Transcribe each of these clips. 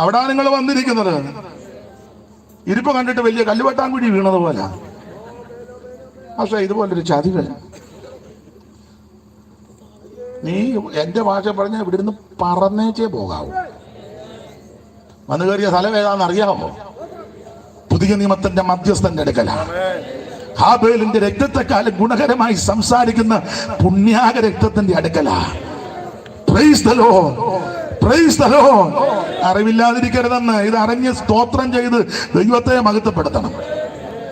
അവിടെ നിങ്ങൾ വന്നിരിക്കുന്നത്. ഇരിപ്പ് കണ്ടിട്ട് വലിയ കല്ലുവട്ടാൻകുഴി വീണതുപോലെ. പക്ഷെ ഇതുപോലൊരു ചതികൾ. നീ എന്റെ ഭാഷ പറഞ്ഞ ഇവിടെ ഇരുന്ന് പറന്നേച്ചേ പോകാവൂ. വന്നു കയറിയ സ്ഥലം ഏതാണെന്ന് അറിയാമോ? പുതിയ നിയമത്തിന്റെ മധ്യസ്ഥന്റെ അടുക്കലാണ്. ഹാബേലിന്റെ രക്തത്തെക്കാളും ഗുണകരമായി സംസാരിക്കുന്ന പുണ്യാക രക്തത്തിന്റെ അടുക്കലാ. Praise the Lord, praise the Lord. അറിവില്ലാതിരിക്കരുതെന്ന് ഇത് അറിഞ്ഞ് സ്തോത്രം ചെയ്ത് ദൈവത്തെ മഹത്വപ്പെടുത്തണം.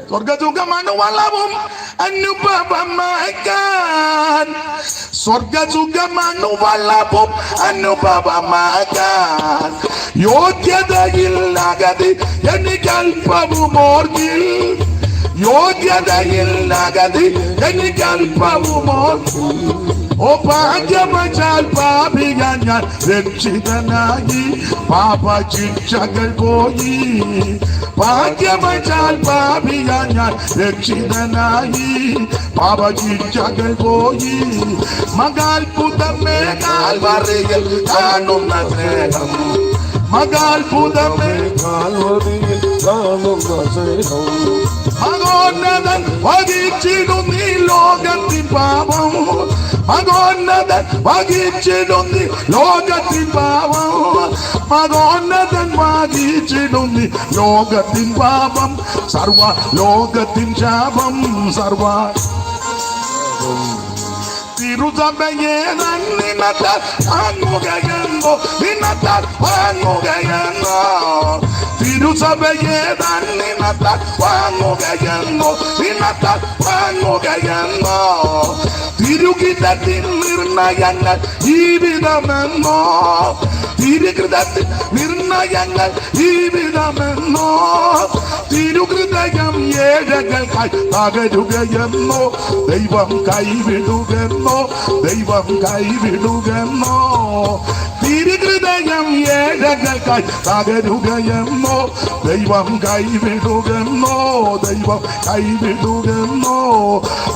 സ്വർഗസുഖമണുവളവും അനുഭവമാക്കാൻ, സ്വർഗസുഖമണുവളവും അനുഭവമാക്കാൻ യോഗ്യതയില്ലകതി എനിക്കൽപ്പവും ഓർക്കിൽ, യോഗ്യതയില്ലകതി എനിക്കൽപ്പവും ഓർക്കിൽ. ഓ ഭാഗ്യവശാൽ പാപിയ ഞാൻ രക്ഷിതനായി, പാപ ശിക്ഷകൾ പോയി. ഭാഗ്യവശാൽ പാപിയ ഞാൻ രക്ഷിതനായി, പാപ ശിക്ഷകൾ പോയി. മകാത്ഭുതമേ കാൽവറിയിൽ കാണുന്ന സ്നേഹം, മകാത്ഭുതമേ കാൽവറിയിൽ കാണുന്ന സ്നേഹം. മകോന്നതൻ വഹിച്ചിടും ഈ ലോകത്തിൻ പാപം, മകോന്നതൻ വഹിച്ചിടും ഈ ലോകത്തിൻ പാപം, മകോന്നതൻ വഹിച്ചിടും ഈ ലോകത്തിൻ പാപം. സർവ ലോകത്തിൻ ശാപം, സർവ തിരുസഭയെ നിന്നത്താൽ വാങ്ങുകയെന്നോ, നിന്നത്താൽ വാങ്ങുകയെന്നോ. തിരുസഭയെ നിന്നത്താൽ വാങ്ങുകയെന്നോ, നിന്നത്താൽ വാങ്ങുകയെന്നോ. തിരുഹിതത്തിൽ നിർണയങ്ങൾ ജീവിതമെന്നോ, തിരുഹൃതത്തിൽ നിർണയങ്ങൾ ജീവിതമെന്നോ. തിരുഹൃദയം ഏഴകൾക്കായി തകരുകയെന്നോ, ദൈവം കൈവിടുകെന്നോ, ദൈവം കൈവിടുകെന്നോ. തിരുഹൃദയം ഏഴകൾക്കായി തകരുകയെന്നോ, ദൈവം കൈവിടുകെന്നോ, ദൈവം കൈവിടുകെന്നോ.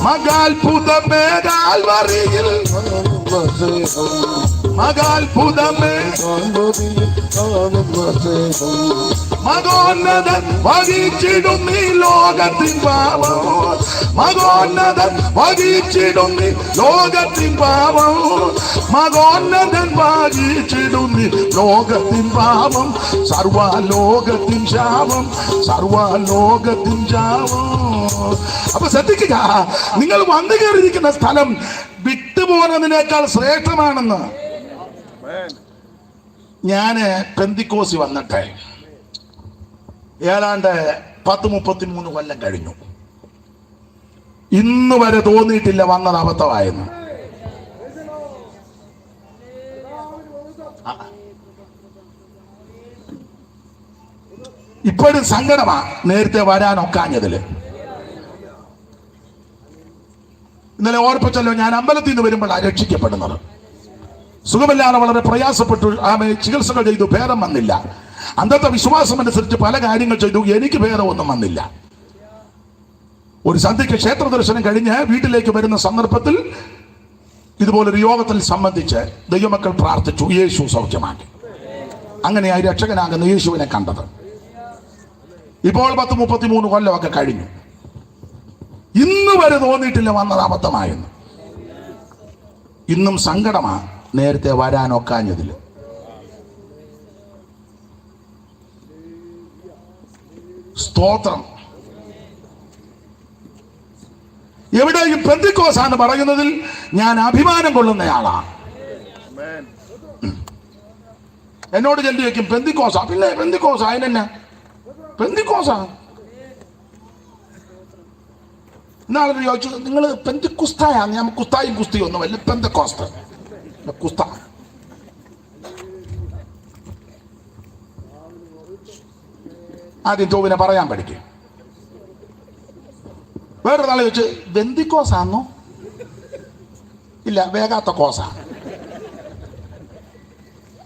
മകാത്ഭുതമേ കാൽവറിയിൽ, മകാത്ഭുതമേ മകോന്നതൻ വഹിച്ചിടും ഈ ലോകത്തിൻ പാപം, മകോന്നതൻ വഹിച്ചിടും ഈ ലോകത്തിൻ പാപം, മകോന്നതൻ വഹിച്ചിടും ഈ ലോകത്തിൻ പാപം. സർവലോകത്തിൻ ശാപം, സർവലോകത്തിൻ ശാപം. അപ്പൊ ശ്രദ്ധിക്കുക, നിങ്ങൾ വന്നു കയറിയിരിക്കുന്ന സ്ഥലം വിട്ടുപോകുന്നതിനേക്കാൾ ശ്രേഷ്ഠമാണെന്ന്. ഞാന് പെന്തിക്കോസി വന്നിട്ട് ഏതാണ്ട് 10-33 കൊല്ലം കഴിഞ്ഞു. ഇന്ന് വരെ തോന്നിയിട്ടില്ല വന്നത് അബദ്ധമായെന്ന്. ഇപ്പോഴും സങ്കടമാ നേരത്തെ വരാനൊക്കാഞ്ഞതില്. ഇന്നലെ ഓർപ്പിച്ചല്ലോ, ഞാൻ അമ്പലത്തിൽ നിന്ന് വരുമ്പോഴാണ് രക്ഷിക്കപ്പെടുന്നത്. സുഖമില്ലാതെ വളരെ പ്രയാസപ്പെട്ടു, ആമേ ചികിത്സകൾ ചെയ്തു, ഭേദം വന്നില്ല. അന്നത്തെ വിശ്വാസം അനുസരിച്ച് പല കാര്യങ്ങൾ ചെയ്തു, എനിക്ക് ഭേദമൊന്നും വന്നില്ല. ഒരു സന്ധ്യയ്ക്ക് ക്ഷേത്ര ദർശനം കഴിഞ്ഞ് വീട്ടിലേക്ക് വരുന്ന സന്ദർഭത്തിൽ ഇതുപോലൊരു യോഗത്തിൽ സംബന്ധിച്ച് ദൈവമക്കൾ പ്രാർത്ഥിച്ചു, യേശു സൗഖ്യമാക്കി. അങ്ങനെയായി രക്ഷകനാകുന്ന യേശുവിനെ കണ്ടത്. ഇപ്പോൾ 10-33 കൊല്ലമൊക്കെ കഴിഞ്ഞു. ഇന്ന് വരെ തോന്നിയിട്ടില്ല വന്നത് അബദ്ധമായെന്ന്. ഇന്നും സങ്കടമാ നേരത്തെ വരാനൊക്കാഞ്ഞതില്. സ്തോത്രം. എവിടെയും പെന്തിക്കോസാന്ന് പറയുന്നതിൽ ഞാൻ അഭിമാനം കൊള്ളുന്നയാളാണ്. എന്നോട് ചെല്ലി വയ്ക്കും പെന്തിക്കോസാ. പിന്നെ പെന്തിക്കോസാ, അതിനെന്നാ പെന്തിക്കോസാ. ഇന്നാളെ ചോദിച്ചു, നിങ്ങൾ പെന്തിക്കുസ്തായാന്ന്. ഞാൻ കുസ്തായും കുസ്തിയും ഒന്നും അല്ല, പെന്തക്കോസ്ത കുസ്ത. ആദ്യം ചോവിനെ പറയാൻ പഠിക്കും. വേറൊരു നാളെ ചോദിച്ചു, ബന്ദിക്കോസാന്നോ? ഇല്ല, വേഗാത്ത കോസ.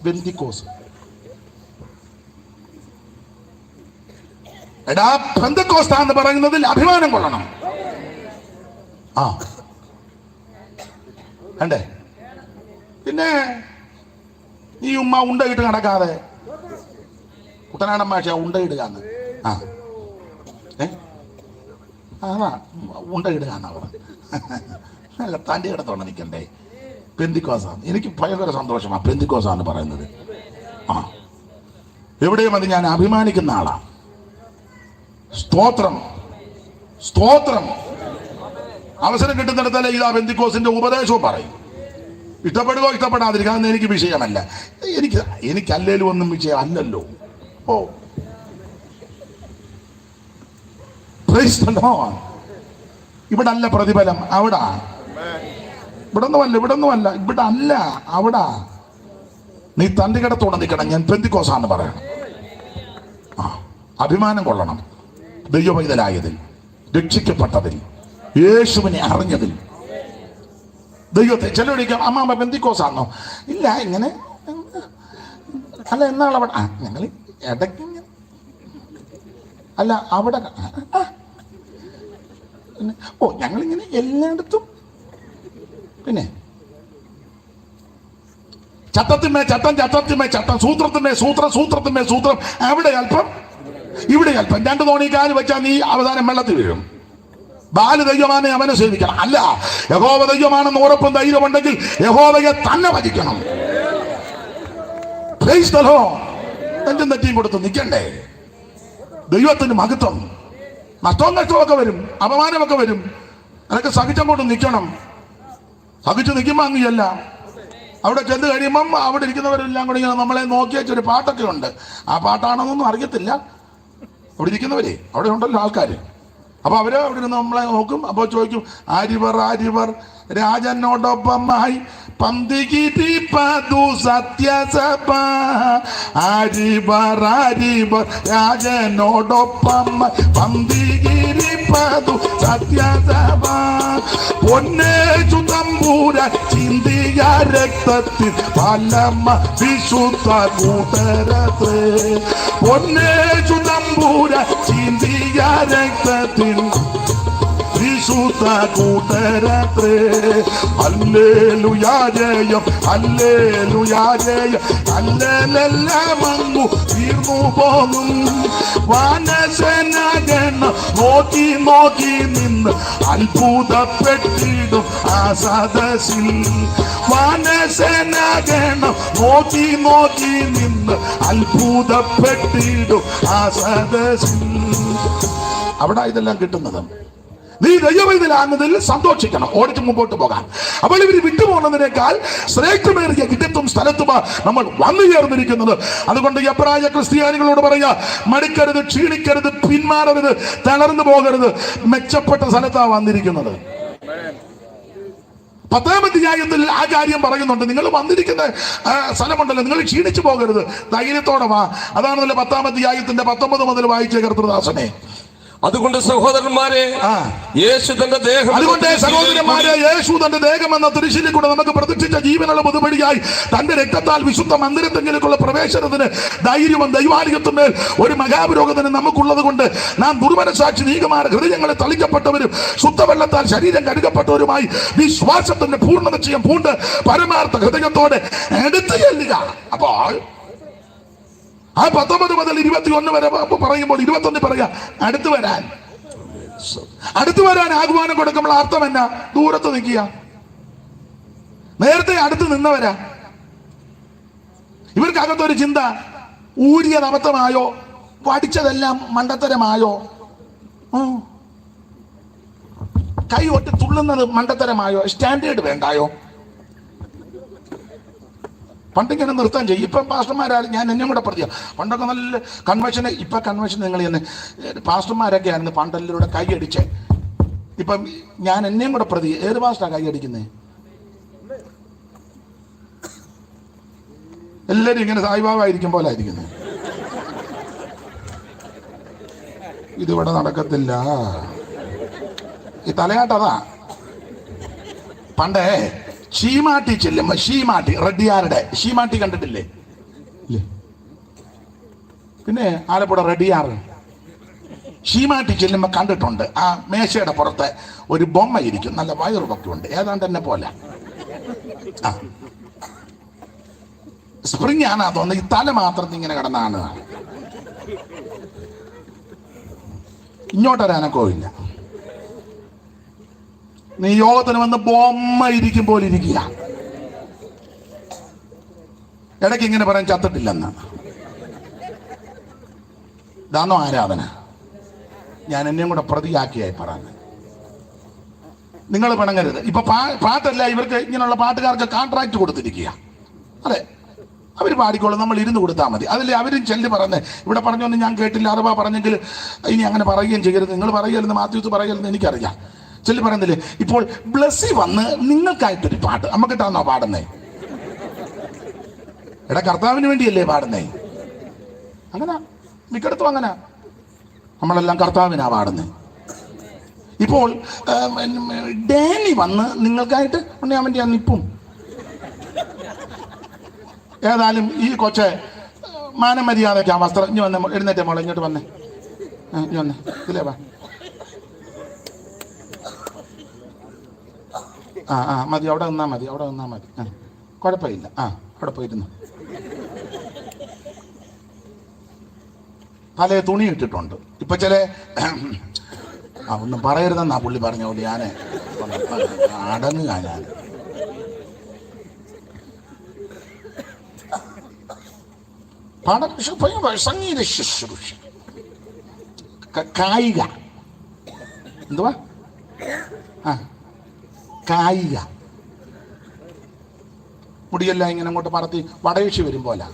ബന്ദിക്കോസ്. എടാ, പെന്തക്കോസ്ത എന്ന് പറയുന്നതിൽ അഭിമാനം കൊള്ളണം. ആ കണ്ടേ. പിന്നെ ഈ ഉമ്മ ഉണ്ടയിട്ട് നടക്കാതെ കുട്ടനാടൻ ഭാഷ ഉണ്ടയിടുകയെന്ന്. ആ അതാ ഉണ്ടയിടുകയെന്നാ പറഞ്ഞത്. അല്ല, തൻ്റെ ഇടത്തോടെ നിൽക്കണ്ടേ. പെന്തിക്കോസാണ്. എനിക്ക് ഭയങ്കര സന്തോഷമാണ് പെന്തിക്കോസാന്ന് പറയുന്നത്. ആ എവിടെയും അത് ഞാൻ അഭിമാനിക്കുന്ന ആളാ. സ്തോത്രം, സ്തോത്രം. അവസരം കിട്ടുന്നിടത്തല്ലേ ഇതാ പെന്തിക്കോസിന്റെ ഉപദേശവും പറയും. ഇഷ്ടപ്പെടുകയോ ഇഷ്ടപ്പെടാതിരിക്കുക അതൊന്നും എനിക്ക് വിഷയമല്ല. എനിക്കല്ലേലും ഒന്നും വിഷയം അല്ലല്ലോ. ഓ ഇവിടെ അല്ല പ്രതിഫലം, അവിടെ. ഇവിടൊന്നുമല്ല, ഇവിടെ അല്ല, അവിടെ. നീ തന്റെ കിടത്തോടെ നിൽക്കണം. ഞാൻ പെന്തിക്കോസാന്ന് പറയണം. ആ അഭിമാനം കൊള്ളണം. ദൈവപൈതലായതിൽ, രക്ഷിക്കപ്പെട്ടതിൽ, യേശുവിനെ അറിഞ്ഞതിൽ. ദൈവത്തെ ചിലവഴിക്കാം. അമ്മാമ്മ പെന്തിക്കോസാന്നോ? ഇല്ല, ഇങ്ങനെ അല്ല. എന്നാളവിടെ ഞങ്ങൾ ഇടയ്ക്ക് അല്ല അവിടെ. ഓ ഞങ്ങളിങ്ങനെ എല്ലായിടത്തും. പിന്നെ ചട്ടത്തിന്മേ ചട്ടം, ചട്ടത്തിന്മേ ചട്ടം, സൂത്രത്തിന്മേ സൂത്രം, സൂത്രത്തിന്മേ സൂത്രം. അവിടെ അല്പം ഇവിടെ അല്പം. രണ്ട് തോണി കാല് വെച്ചാൽ നീ അവസാനം വെള്ളത്തിൽ വീഴും. ബാല് ദൈവമാനെ അവനെ സേവിക്കണം. അല്ല, യഹോവ ദൈവമാണെന്ന് ഉറപ്പും ധൈര്യമുണ്ടെങ്കിൽ യഹോവയെ തന്നെ ഭജിക്കണം. തെറ്റും തെറ്റിയും കൊടുത്ത് നിൽക്കണ്ടേ. ദൈവത്തിന് മഹത്വം. നഷ്ടവും നഷ്ടമൊക്കെ വരും, അപമാനമൊക്കെ വരും. അതൊക്കെ സഹിച്ചങ്ങോട്ട് നിൽക്കണം. സഹിച്ചു നിൽക്കുമ്പോൾ അങ്ങയല്ല. അവിടെ ചെന്ന് കഴിയുമ്പം അവിടെ ഇരിക്കുന്നവരെല്ലാം കൂടി ഇങ്ങനെ നമ്മളെ നോക്കി വെച്ചൊരു പാട്ടൊക്കെ ഉണ്ട്. ആ പാട്ടാണെന്നൊന്നും അറിയത്തില്ല. അവിടെ ഇരിക്കുന്നവരെ അവിടെ ഉണ്ടല്ലോ ആൾക്കാർ. അപ്പൊ അവര് അവിടെ നിന്ന് നമ്മളെ നോക്കും. അപ്പൊ ചോദിക്കും, ആരിവർ രാജനോടൊപ്പമായി പന്തികിരിപ്പതു സത്യസഭ. ആരിവർ രാജനോടൊപ്പം പന്തികിരിപ്പതു സത്യസഭ. പൊന്നേച്ചു തമ്പൂര ചിന്തിയ രക്തത്തിൽ പലമ വിശുദ്ധ കൂട്ടരത്ത്. പൊന്നേച്ചു തമ്പൂര ചിന്തിയ രക്തത്തിൽ വിശുദ്ധ കൂട്ടരത്രേ. ഹല്ലേലൂയാ ജയം, ഹല്ലേലൂയാ ജയം. ഹല്ലേലെല്ലാം അങ്ങു തീർന്നു പോകും. വാനസേനാഗണം നോക്കി നോക്കി നിന്ന് അത്ഭുതപ്പെട്ടിടും ആ സദസ്സിൽ. വാനസേനാഗണം നോക്കി നോക്കി നിന്ന് അത്ഭുതപ്പെട്ടിടും ആ സദസ്സിൽ. അവിടെ ഇതെല്ലാം കിട്ടുന്നത്. നീ ദൈവവേദനാകുന്നതിൽ സന്തോഷിക്കണം. ഓടിച്ച് മുമ്പോട്ട് പോകാം. അപ്പോൾ ഇവർ വിട്ടുപോകുന്നതിനേക്കാൾ ശ്രേഷ്ഠമേറിയ കിടത്തും സ്ഥലത്തുമാ നമ്മൾ വന്നു ചേർന്നിരിക്കുന്നത്. അതുകൊണ്ട് എബ്രായ ക്രിസ്ത്യാനികളോട് പറയാ, മടുക്കരുത്, ക്ഷീണിക്കരുത്, പിന്മാറരുത്, തളർന്നു പോകരുത്. മെച്ചപ്പെട്ട സ്ഥലത്താണ് വന്നിരിക്കുന്നത്. 10-ാം അധ്യായത്തിൽ ആ കാര്യം പറയുന്നുണ്ട്. നിങ്ങൾ വന്നിരിക്കുന്ന സ്ഥലമുണ്ടല്ലോ, നിങ്ങൾ ക്ഷീണിച്ചു പോകരുത്, ധൈര്യത്തോടെ വാ. അതാണല്ലോ 10-ാം അധ്യായത്തിന്റെ 19 മുതൽ വായിച്ച കർത്തൃദാസനെ. അതുകൊണ്ട് സഹോദരന്മാരെ, യേശു തന്റെ ദേഹം, അതുകൊണ്ട് സഹോദരന്മാരെ, യേശു തന്റെ ദേഹം എന്ന തുരിശിൽ കൂടെ നമുക്ക് പ്രതീക്ഷിച്ച ജീവനുള്ള പുതുപടിയായി തന്റെ രക്തത്താൽ വിശുദ്ധ മന്ദിരത്തെങ്കിലേക്കുള്ള പ്രവേശനത്തിന് ധൈര്യവും ദൈവാലയത്തിന്മേൽ ഒരു മഹാപുരോഗതിന് നമുക്കുള്ളത് കൊണ്ട് നാം ദുർമനസാക്ഷി നീക്കമാർ ഹൃദയങ്ങളെ തളിക്കപ്പെട്ടവരും ശുദ്ധവെള്ളത്താൽ ശരീരം കഴുകപ്പെട്ടവരുമായി വിശ്വാസത്തിന്റെ പൂർണ്ണ നിശ്ചയം പൂണ്ട് പരമാർത്ഥ ഹൃദയത്തോടെ എടുത്തു ചെല്ലുക. അപ്പോൾ ആ 19 മുതൽ 21 വരെ പറയുമ്പോൾ 21 പറയാ, അടുത്തു വരാൻ ആഹ്വാനം കൊടുക്കുമ്പോൾ അർത്ഥം എന്നാ? ദൂരത്ത് നിൽക്കുക. നേരത്തെ അടുത്ത് നിന്നവരാ. ഇവർക്കകത്തൊരു ചിന്ത, ഊരിയത് അബദ്ധമായോ, പഠിച്ചതെല്ലാം മണ്ടത്തരമായോ, കൈ ഒട്ടി തുള്ളുന്നത് മണ്ടത്തരമായോ, സ്റ്റാൻഡേർഡ് വേണ്ടായോ? പണ്ടിങ്ങനെ നിർത്താൻ ചെയ്യും. ഇപ്പം പാസ്റ്റർമാരാണ്, ഞാൻ എന്നെ കൂടെ പറഞ്ഞു. പണ്ടൊക്കെ നല്ല കൺവെൻഷന്, ഇപ്പം കൺവെൻഷൻ നിങ്ങൾ തന്നെ പാസ്റ്റർമാരൊക്കെ ആയിരുന്നു പണ്ടെല്ലാവരുടെ കൈ അടിച്ച്. ഇപ്പം ഞാൻ എന്നെയും കൂടെ പ്രതി, ഏത് പാസ്റ്റാ കൈ അടിക്കുന്നത്? എല്ലാവരും ഇങ്ങനെ സായിബാബായിരിക്കും പോലെ ആയിരിക്കുന്നത്. ഇതിവിടെ നടക്കത്തില്ല. ഈ തലയാട്ടതാ. പണ്ടേ ഷീമാട്ടി ചെല്ലുമ്പോ, ഷീമാട്ടി റെഡിയാറുടെ ഷീമാട്ടി കണ്ടിട്ടില്ലേ? പിന്നെ ആലപ്പുഴ റെഡിയാറ് ഷീമാട്ടി ചെല്ലുമ്പോ കണ്ടിട്ടുണ്ട്. ആ മേശയുടെ പുറത്ത് ഒരു ബൊമ്മ ഇരിക്കും, നല്ല വയറുമൊക്കെ ഉണ്ട്, ഏതാണ്ട് എന്നെ പോലെ. ആ സ്പ്രിങ് ആണ് തോന്നുന്നത്. ഈ തല മാത്രം ഇങ്ങനെ കിടന്നാണ്. ഇങ്ങോട്ടൊരനക്കവും ഇല്ല. നീ യോഗത്തിന് വന്ന് ബൊമ്മ ഇരിക്കും പോലെ ഇരിക്കുക. ഇടയ്ക്ക് ഇങ്ങനെ പറയാൻ ചത്തിട്ടില്ലെന്ന്. ഇതാണോ ആരാധന? ഞാൻ എന്നെയും കൂടെ പ്രതിയാക്കിയായി പറഞ്ഞു. നിങ്ങൾ പിണങ്ങരുത്. ഇപ്പൊ പാട്ടല്ല, ഇവർക്ക് ഇങ്ങനെയുള്ള പാട്ടുകാർക്ക് കോൺട്രാക്ട് കൊടുത്തിരിക്കുക. അതെ, അവർ പാടിക്കോളും, നമ്മൾ ഇരുന്ന് കൊടുത്താൽ മതി. അതിൽ അവരും ചെല്ലി പറഞ്ഞേ, ഇവിടെ പറഞ്ഞൊന്നും ഞാൻ കേട്ടില്ല, അഥവാ പറഞ്ഞെങ്കിൽ ഇനി അങ്ങനെ പറയുകയും ചെയ്യരുത്, നിങ്ങൾ പറയലെന്ന് മാത്യൂസ് പറയലെന്ന് എനിക്കറിയാം. ചെല്ലി പറയുന്നില്ലേ, ഇപ്പോൾ ബ്ലസ്സി വന്ന് നിങ്ങൾക്കായിട്ടൊരു പാട്ട് നമുക്കിട്ടാന്നോ പാടുന്നേ? എടാ, കർത്താവിന് വേണ്ടിയല്ലേ പാടുന്നേ? അങ്ങനെ മിക്കടത്തും അങ്ങനെ നമ്മളെല്ലാം കർത്താവിനാ പാടുന്നേ. ഇപ്പോൾ ഡാനി വന്ന് നിങ്ങൾക്കായിട്ട് ഉണ്ടെങ്കിൽ അവൻ്റെ ആ നിപ്പും. ഏതായാലും ഈ കൊച്ചെ മാനമര്യാദയ്ക്ക് ആ വസ്ത്രം ഇനി വന്നേ, എഴുന്നേറ്റേ മോളെ, ഇങ്ങോട്ട് വന്നേ, ഇനി വന്നേ, ഇതിലേ വാ. മതി, അവിടെ നിന്നാ മതി, അവിടെ നിന്നാ മതി. കുഴപ്പമില്ല. അവിടെ പോയിരുന്നു. പല തുണി ഇട്ടിട്ടുണ്ട്. ഇപ്പൊ ചില ഒന്നും പറയരുതെന്നാ പുള്ളി പറഞ്ഞ പോലെ ഞാൻ അടങ്ങുക. ഞാൻ സംഗീത ശുശ്രൂഷ, കായിക, എന്തുവാ കായിക, മുടിയെല്ലാം ഇങ്ങനെ അങ്ങോട്ട് പറത്തി വടയൂശി വരും പോലെ.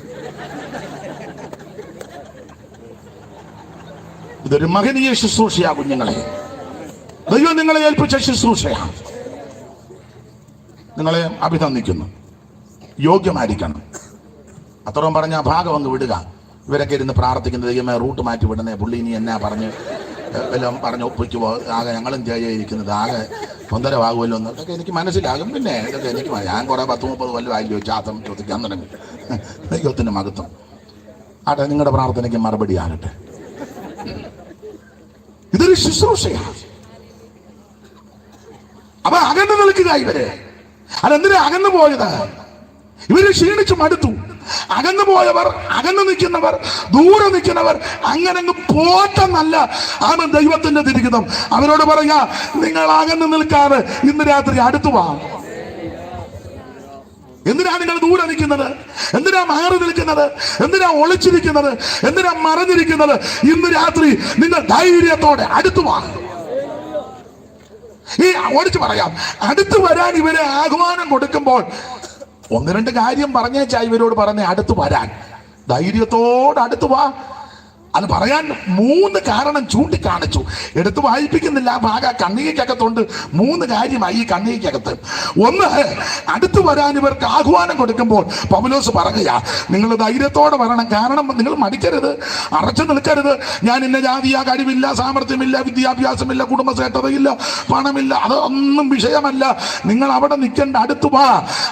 ഇതൊരു മഹനീയ ശുശ്രൂഷയാ കുഞ്ഞുങ്ങളെ. ദൈവം നിങ്ങളെ ഏൽപ്പിച്ച ശുശ്രൂഷയാണ്. നിങ്ങളെ അഭിനന്ദിക്കുന്നു. യോഗ്യമായിരിക്കണം. അത്രയും പറഞ്ഞ ആ ഭാഗം അങ്ങ് വിടുക. ഇവരൊക്കെ ഇരുന്ന് പ്രാർത്ഥിക്കുന്ന ദൈവമേ റൂട്ട് മാറ്റി വിടുന്നേ, പുള്ളി ഇനി എന്നാ പറഞ്ഞ് എല്ലാം പറഞ്ഞ് ഒപ്പിക്കുമോ, ആകെ ഞങ്ങളും ജയിക്കുന്നത് ആകെ പൊന്തരമാകുമല്ലോ എന്ന് ഇതൊക്കെ എനിക്ക് മനസ്സിലാകും. പിന്നെ ഇതൊക്കെ എനിക്ക് ഞാൻ കുറെ 10-30 കൊല്ലം ആയി ചോദിച്ചാത്തം ചോദിക്കാൻ തുടങ്ങി. ദൈവത്തിൻ്റെ മഹത്വം ആട്ടെ, നിങ്ങളുടെ പ്രാർത്ഥനയ്ക്ക് മറുപടി ആകട്ടെ. ഇതൊരു ശുശ്രൂഷയാണ്. അപ്പൊ അകന്നു നിൽക്കുക ഇവര്. അതെന്തിനാ അകന്നു പോയത്? ഇവര് ക്ഷീണിച്ചു മടുത്തു. അകന്നു പോയവർ, അകന്നു നിൽക്കുന്നവർ, ദൂരെ നിൽക്കുന്നവർ അങ്ങനെ അങ്ങ് പോട്ടെന്നല്ല ആണ് ദൈവത്തിന്റെ തിരികുതം. അവരോട് പറയാ, നിങ്ങൾ അകന്നു നിൽക്കാതെ ഇന്ന് രാത്രി അടുത്തു വാ. എന്തിനാ നിങ്ങൾ ദൂരെ നിൽക്കുന്നത്? എന്തിനാ മാറി നിൽക്കുന്നത്? എന്തിനാ ഒളിച്ചിരിക്കുന്നത്? എന്തിനാ മറഞ്ഞിരിക്കുന്നത്? ഇന്ന് രാത്രി നിങ്ങൾ ധൈര്യത്തോടെ അടുത്തു വാ. ഈ ഓടിച്ചു പറയാം, അടുത്തു വരാൻ ഇവരെ ആഹ്വാനം കൊടുക്കുമ്പോൾ 1-2 കാര്യം പറഞ്ഞേച്ചാ ഇവരോട് പറഞ്ഞേ അടുത്തു വരാൻ. ധൈര്യത്തോടെ അടുത്തു വാ. അത് പറയാൻ 3 കാരണം ചൂണ്ടിക്കാണിച്ചു. എടുത്ത് വായിപ്പിക്കുന്നില്ല, ആ ഭാഗ കണ്ണികയ്ക്കകത്തുണ്ട്. 3 കാര്യമായി ഈ കണ്ണികയ്ക്കകത്ത്. ഒന്ന്, അടുത്തു വരാൻ ഇവർക്ക് ആഹ്വാനം കൊടുക്കുമ്പോൾ പൗലോസ് പറയുക, നിങ്ങൾ ധൈര്യത്തോടെ വരണം. കാരണം നിങ്ങൾ മടിക്കരുത്, അറച്ചു നിൽക്കരുത്. ഞാൻ ഇന്ന ജാതിയ, കഴിവില്ല, സാമർഥ്യമില്ല, വിദ്യാഭ്യാസമില്ല, കുടുംബശ്രേഷ്ഠതയില്ല, പണമില്ല, അതൊന്നും വിഷയമല്ല. നിങ്ങൾ അവിടെ നിൽക്കേണ്ട, അടുത്തു വാ.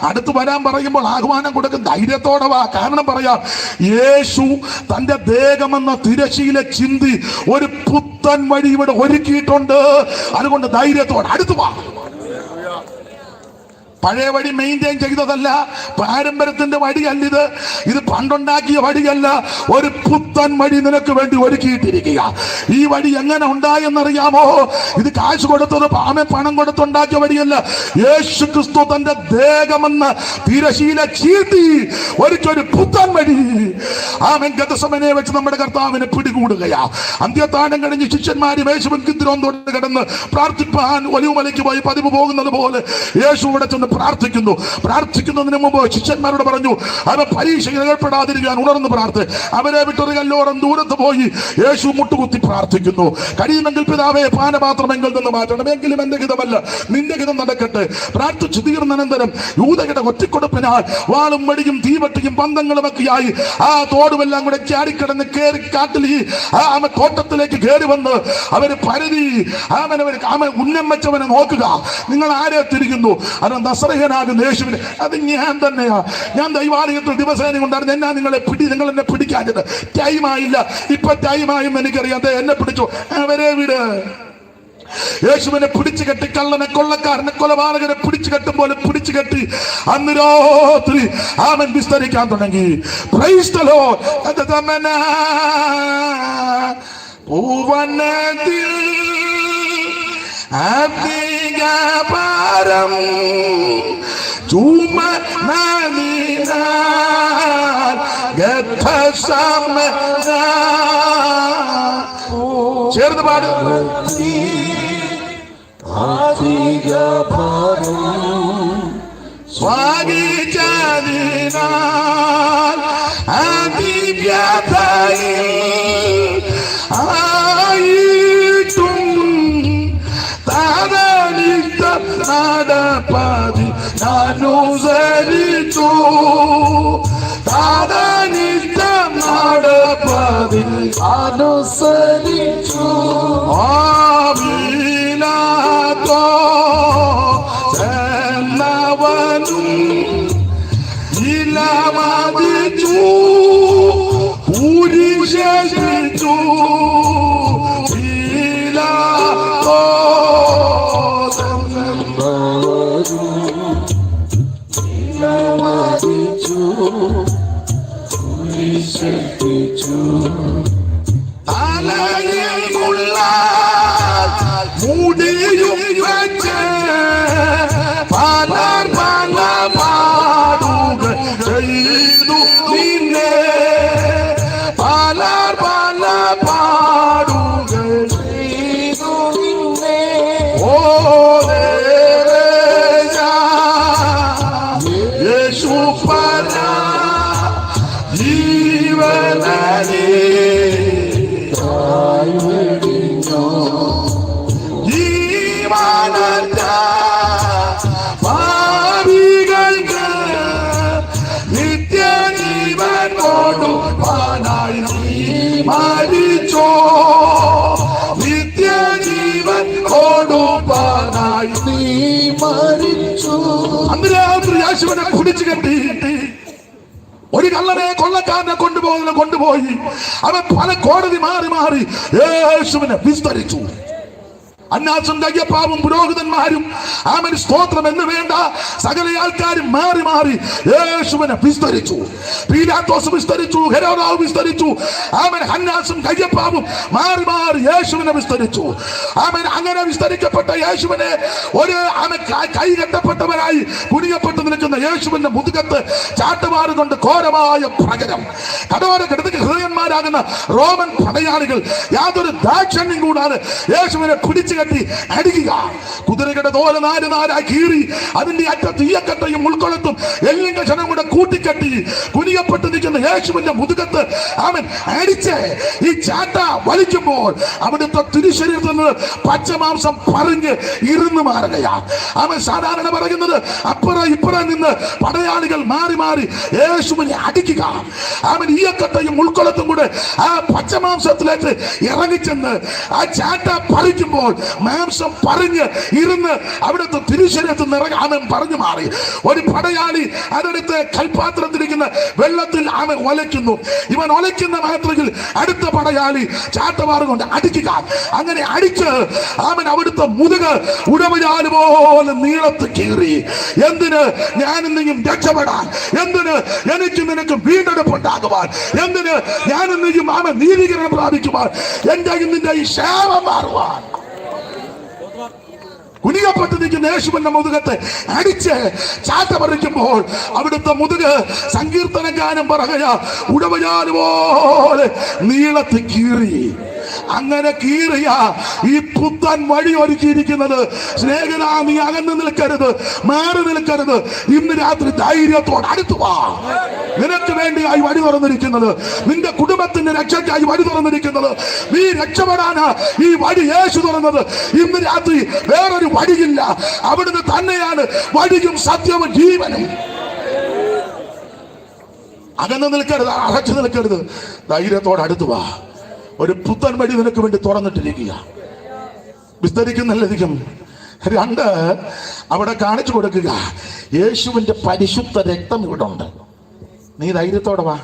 അടുത്തു വരാൻ പറയുമ്പോൾ ആഹ്വാനം കൊടുക്കും, ധൈര്യത്തോടെ വാ. കാരണം പറയാം, യേശു തന്റെ ദേഹമെന്ന തിരശീല ചിന്തി ഒരു പുത്തൻ വഴി ഇവിടെ ഒരുക്കിയിട്ടുണ്ട്. അതുകൊണ്ട് ധൈര്യത്തോടെ അടുത്തു വാ. പഴയ വഴി മെയിൻറ്റെയിൻ ചെയ്തതല്ല, പാരമ്പര്യത്തിന്റെ വഴിയല്ല ഇത്. ഇത് പണ്ടുണ്ടാക്കിയ വഴിയല്ല. ഒരു പുത്തൻ വഴി നിനക്ക് വേണ്ടി ഒരുക്കിയിട്ടിരിക്കുക. ഈ വഴി എങ്ങനെ ഉണ്ടായെന്നറിയാമോ? ഇത് കാശ് കൊടുത്തത്, പണം കൊടുത്തുണ്ടാക്കിയ വഴിയല്ല. യേശു ക്രിസ്തു തന്റെ ദേഹമെന്ന തിരശീല ചീന്തി ഒരുക്കൊരു പുത്തൻ വഴി. ആമേൻ. ഗതസമനെ വെച്ച് നമ്മുടെ കർത്താവിനെ പിടികൂടുകയാ. അന്ത്യത്താഴം കഴിഞ്ഞ് ശിഷ്യന്മാരും യേശുവിൻ കിദ്രോന്തോട് കിടന്ന് പ്രാർത്ഥിപ്പാൻ ഒലിവുമലയ്ക്ക് പോയി പതിവ് പോകുന്നത് പോലെ യേശു ഇവിടെ ചെന്ന് പ്രാർത്ഥിക്കുന്നതിന് മുമ്പ് ശിഷ്യന്മാരോട് പറഞ്ഞു, അവ പരീക്ഷയിൽ ഏർപ്പെടാതിരിക്കാൻ ഉണർന്ന് പ്രാർത്ഥി. അവരെ വിട്ടൊരു കല്ലോളം ദൂരത്ത് പോയി യേശു മുട്ടുകുത്തി പ്രാർത്ഥിക്കുന്നു. കഴിയുമെങ്കിൽ പിതാവേ, പാനപാത്രമെങ്കിൽ നിന്ന് മാറ്റണം, എങ്കിലും എന്റെ ഹിതമല്ല നിന്റെ ഹിതം നടക്കട്ടെ. പ്രാർത്ഥിച്ചു തീർന്നനന്തരം യൂദയുടെ ഒറ്റക്കൊടുപ്പിനാൽ വാളും വടിയും തീവട്ടിയും ബന്ധങ്ങളും ഒക്കെയായി ആ തോടുമെല്ലാം കൂടെ ചാടിക്കിടന്ന് കയറി കാട്ടിൽ തോട്ടത്തിലേക്ക് കയറി വന്ന് അവര് പരതി ഉന്നം വെച്ചവനെ നോക്കുക. നിങ്ങൾ ആരെ തിരിക്കുന്നു? അത് നസറേയനാകുന്ന യേശുവിനെ. അത് ഞാൻ തന്നെയാ. ഞാൻ ദൈവാലയത്തിൽ ദിവസേന ഉണ്ടായിരുന്നു. എന്നാ നിങ്ങൾ എന്നെ പിടിക്കാഞ്ഞത്? ടൈമായില്ല. ഇപ്പൊ ടൈമായും എനിക്കറിയാം. എന്നെ പിടിച്ചു. അവരെ വിട്. യേശുവിനെ പിടിച്ചു കെട്ടി, കള്ളനെ, കൊള്ളക്കാരനെ, കൊലപാതകനെ പിടിച്ചു കെട്ടും പോലെ പിടിച്ചു കെട്ടി അന്ന് രാത്രി അവൻ വിസ്തരിക്കാൻ തുടങ്ങി. Price the Lord. പൂവനത്തിൽ അധിക ഭാരം ചുമന്നതിനാൽ ചേർന്ന് പാട്. അധിക ഭാരം സ്വാഗിച്ചതിനാൽ അതിവ്യഥയിൽ ആയിട്ടും താതനിത്ത നടപ്പതി അനുസരിച്ചു. താതനിത്ത നടപ്പതി അനുസരിച്ചു. ആവിലാത്തോ എന്നവനും ഇലമതിച്ചു പൂരിശിച്ചു. തലയിലുള്ള മുടിയും വെച്ച് പലർ പല പാടുകൾ ചെയ്തു നിന്നെ. പലർ പല പാടുകൾ ചെയ്തു നിന്നെ. ഓ യേശു പര ജീവനേ ജീവനറ്റ ഭാവികൾക്ക് നിത്യജീവൻ കൊടുപ്പാനായി നീ മരിച്ചോ. നിത്യജീവൻ കൊടുപ്പാനായി നീ മരിച്ചു. അന്ന് രാത്രി യേശുവിനെ കുടിച്ചു കെട്ടി ഒരു കള്ളനെ കൊള്ളക്കാരനെ കൊണ്ടുപോയി അവൻ പല കോടതി മാറി മാറി യേശുവിനെ വിസ്തരിച്ചു. അന്നാസും കയ്യപ്പാവും പുരോഹിതന്മാരും ആമൻ സ്തോത്രം എന്ന് വേണ്ട സകല ആൾക്കാരും മാറി മാറി യേശുവിനെ വിസ്തരിച്ചു. പീലാത്തോസ് വിസ്തരിച്ചു, ഹെരോദാവ് വിസ്തരിച്ചു. ആമൻ ഹന്നാസും കയ്യപ്പാവും മാറി മാറി യേശുവിനെ വിസ്തരിച്ചു. ആമൻ അങ്ങനെ വിസ്തരിക്കപ്പെട്ട യേശുവിനെ ഒരു കൈ കെട്ടപ്പെട്ടവരായി കുനിയപ്പെട്ടു നിൽക്കുന്ന യേശുവിന്റെ മുതുകത്ത് ചാട്ടുമാറ് കൊണ്ട് ഘോരമായ പ്രകരം കടോര കിടന്ന് ഹൃദയന്മാരാകുന്ന റോമൻ പടയാളികൾ യാതൊരു ദാക്ഷിണ്യം കൂടാതെ യേശുവിനെ പിടിച്ചു കെട്ടി അടിക്കുക. കുതിരകളുടെ തോല നാല് നാലായി കീറി അതിന്റെ അറ്റത്ത് ഈയക്കട്ടയും ഉൾക്കൊളത്തും എല്ലും കഷണം കൂടെ കൂട്ടിക്കെട്ടി കുനിയപ്പെട്ട് നിൽക്കുന്ന യേശുവിന്റെ മുതുകത്ത് അവൻ അടിച്ച് ഈ ചാട്ട വലിക്കുമ്പോൾ അവിടുത്തെ തിരുശരീരത്തിൽ നിന്ന് പച്ചമാംസം പറഞ്ഞ് ഇരുന്ന് മാറുകയാ. അവൻ സാധാരണ പറയുന്നത് അപ്പുറം ഇപ്പുറം നിന്ന് പടയാളികൾ മാറി മാറി യേശുവിനെ അടിക്കുക. അവൻ ഈയക്കട്ടയും ഉൾക്കൊളത്തും കൂടെ ആ പച്ചമാംസത്തിലേക്ക് ഇറങ്ങിച്ചെന്ന് ആ ചാട്ട പറിക്കുമ്പോൾ മാംസം പറഞ്ഞ് ഇരുന്ന് അവിടുത്തെ തിരുശരീരത്തിൽ അവൻ പറഞ്ഞു മാറി. ഒരു പടയാളി അതെടുത്ത് കൽപാത്രത്തിരിക്കുന്ന വെള്ളത്തിൽ അവൻ ഒലയ്ക്കുന്നു. ഇവൻ ഒലയ്ക്കുന്ന മാത്രയിൽ അടുത്ത പടയാളി ചാട്ടവാറ് കൊണ്ട് അടിക്കുക. അങ്ങനെ അടിച്ച് അവൻ അവിടുത്തെ മുതുക് ഉടമയാല് പോലെ നീളത്ത് കീറി. എന്തിന്? ഞാനും നീയും രക്ഷപ്പെടാൻ. എന്തിന്? എനിക്ക് നിനക്ക് വീണ്ടെടുപ്പ് ഉണ്ടാകുവാൻ. എന്തിന്? ഞാനും നീയും അവൻ നീതീകരണം പ്രാപിക്കുവാൻ. എന്റെ നിന്റെ ഈ ശാപം മാറുവാൻ. കുനിയപ്പെട്ട് നിൽക്കുന്ന യേശുവിന്റെ മുതുകത്തെ അടിച്ച് ചാട്ട പറിക്കുമ്പോൾ അവിടുത്തെ മുതുക് സങ്കീർത്തനഗാനം പറയുക ഉടമയാല് പോലെ നീളത്ത് കീറി. അങ്ങനെ കീറിയ ഈ പുത്തൻ വഴി ഒരുക്കിയിരിക്കുന്നത് സ്നേഹിതാ, നീ അകന്ന് നിൽക്കരുത്, മാറി നിൽക്കരുത്. ഇന്ന് രാത്രി ധൈര്യത്തോടെ അടുത്തു വാ. നിനക്ക് വേണ്ടിയായി വഴി തുറന്നിരിക്കുന്നത്, നിന്റെ കുടുംബത്തിന്റെ രക്ഷയ്ക്കായി വഴി തുറന്നിരിക്കുന്നത്, നീ രക്ഷപ്പെടാനാ ഈ വഴി യേശു തുറന്നത്. ഇന്ന് രാത്രി വേറൊരു വഴിയില്ല, അവിടുന്ന് തന്നെയാണ് വഴിയും സത്യവും ജീവനും. അകന്ന് നിൽക്കരുത്, അകച്ചു നിൽക്കരുത്, ധൈര്യത്തോടെ അടുത്തു വാ. ഒരു പുത്തൻ വഴി നിനക്ക് വേണ്ടി തുറന്നിട്ടിരിക്കുക. വിസ്തരിക്കുന്നതിലധികം രണ്ട് അവിടെ കാണിച്ചു കൊടുക്കുക. യേശുവിന്റെ പരിശുദ്ധ രക്തം ഇവിടെ ഉണ്ട്. നീ ധൈര്യത്തോടെ വാ.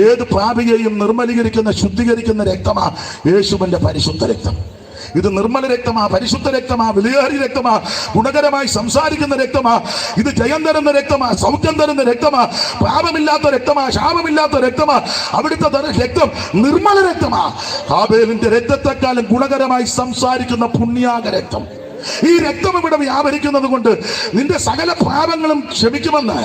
ഏത് പാപിയെയും നിർമ്മലീകരിക്കുന്ന ശുദ്ധീകരിക്കുന്ന രക്തമാ യേശുവിന്റെ പരിശുദ്ധ രക്തം. ഇത് നിർമ്മല രക്തമാ, പരിശുദ്ധ രക്തമാ, വിലയേറിയ രക്തമാ, ഗുണകരമായി സംസാരിക്കുന്ന രക്തമാ, ഇത് ജയം തരുന്ന രക്തമാ, സൗഖ്യം തരുന്ന രക്തമാ, പാപമില്ലാത്ത രക്തമാ, ശാപമില്ലാത്ത രക്തമാ. അവിടുത്തെ രക്തം നിർമ്മല രക്തമാ. ഹാബേലിന്റെ രക്തത്തെക്കാളും ഗുണകരമായി സംസാരിക്കുന്ന പുണ്യാക രക്തം. ഈ രക്തം ഇവിടെ വ്യാപരിക്കുന്നത് കൊണ്ട് നിന്റെ സകല പാപങ്ങളും ക്ഷമിക്കുമെന്ന്.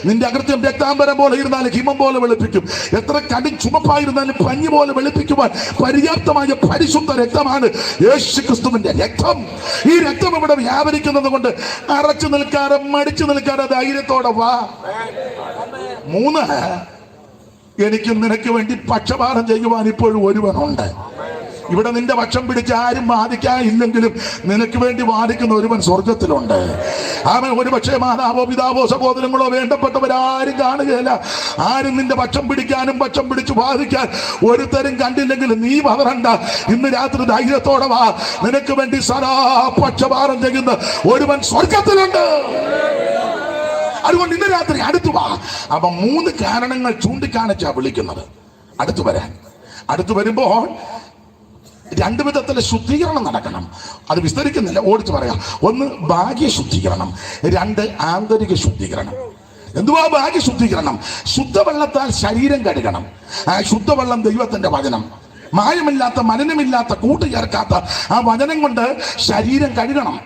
നിന്റെ അകൃത്യം രക്താംബരം പോലെ ഇരുന്നാലും ഹിമം പോലെ വെളുപ്പിക്കും, എത്ര കടും ചുമപ്പായിരുന്നാലും പഞ്ഞി പോലെ വെളുപ്പിക്കുവാൻ പര്യാപ്തമായ പരിശുദ്ധ രക്തമാണ് യേശു ക്രിസ്തുവിന്റെ രക്തം. ഈ രക്തം ഇവിടെ വ്യാപരിക്കുന്നത് കൊണ്ട് അറച്ചു നിൽക്കാതെ, മടിച്ചു നിൽക്കാതെ ധൈര്യത്തോടെ വാ. 3, എനിക്ക് നിനക്ക് വേണ്ടി പക്ഷപാതം ചെയ്യുവാൻ ഇപ്പോഴും ഒരുവനുണ്ട്. ഇവിടെ നിന്റെ പക്ഷം പിടിച്ച് ആരും വാദിക്കാനില്ലെങ്കിലും നിനക്ക് വേണ്ടി വാദിക്കുന്ന ഒരുവൻ സ്വർഗത്തിലുണ്ട്. അവൻ ഒരുപക്ഷെ മാതാവോ പിതാവോ സഹോദരങ്ങളോ വേണ്ടപ്പെട്ടവരാരും കാണുകയില്ല. ആരും നിന്റെ പക്ഷം പിടിക്കാനും പക്ഷം പിടിച്ച് വാദിക്കാൻ ഒരുത്തരും കണ്ടില്ലെങ്കിലും നീ പതറണ്ട. ഇന്ന് രാത്രി ധൈര്യത്തോടെ വാ. നിനക്ക് വേണ്ടി സദാ പക്ഷപാതം ചെയ്യുന്ന ഒരുവൻ സ്വർഗത്തിലുണ്ട്. അതുകൊണ്ട് ഇന്ന് രാത്രി അടുത്തു വാ. അപ്പൊ 3 കാരണങ്ങൾ ചൂണ്ടിക്കാണിച്ചാ വിളിക്കുന്നത് അടുത്തു വരാൻ. അടുത്തു വരുമ്പോൾ 2 വിധത്തിലെ ശുദ്ധീകരണം നടക്കണം. അത് വിസ്തരിക്കുന്നില്ല, ഓടിച്ചു പറയാം. 1 ബാഹ്യ ശുദ്ധീകരണം, 2 ആന്തരിക ശുദ്ധീകരണം. എന്തുവാ ബാഹ്യ ശുദ്ധീകരണം? ശുദ്ധവെള്ളത്താൽ ശരീരം കഴുകണം. ആ ശുദ്ധവെള്ളം ദൈവത്തിന്റെ വചനം, മായമില്ലാത്ത, മലിനമില്ലാത്ത, കൂട്ടുചേർക്കാത്ത ആ വചനം കൊണ്ട് ശരീരം കഴുകണം.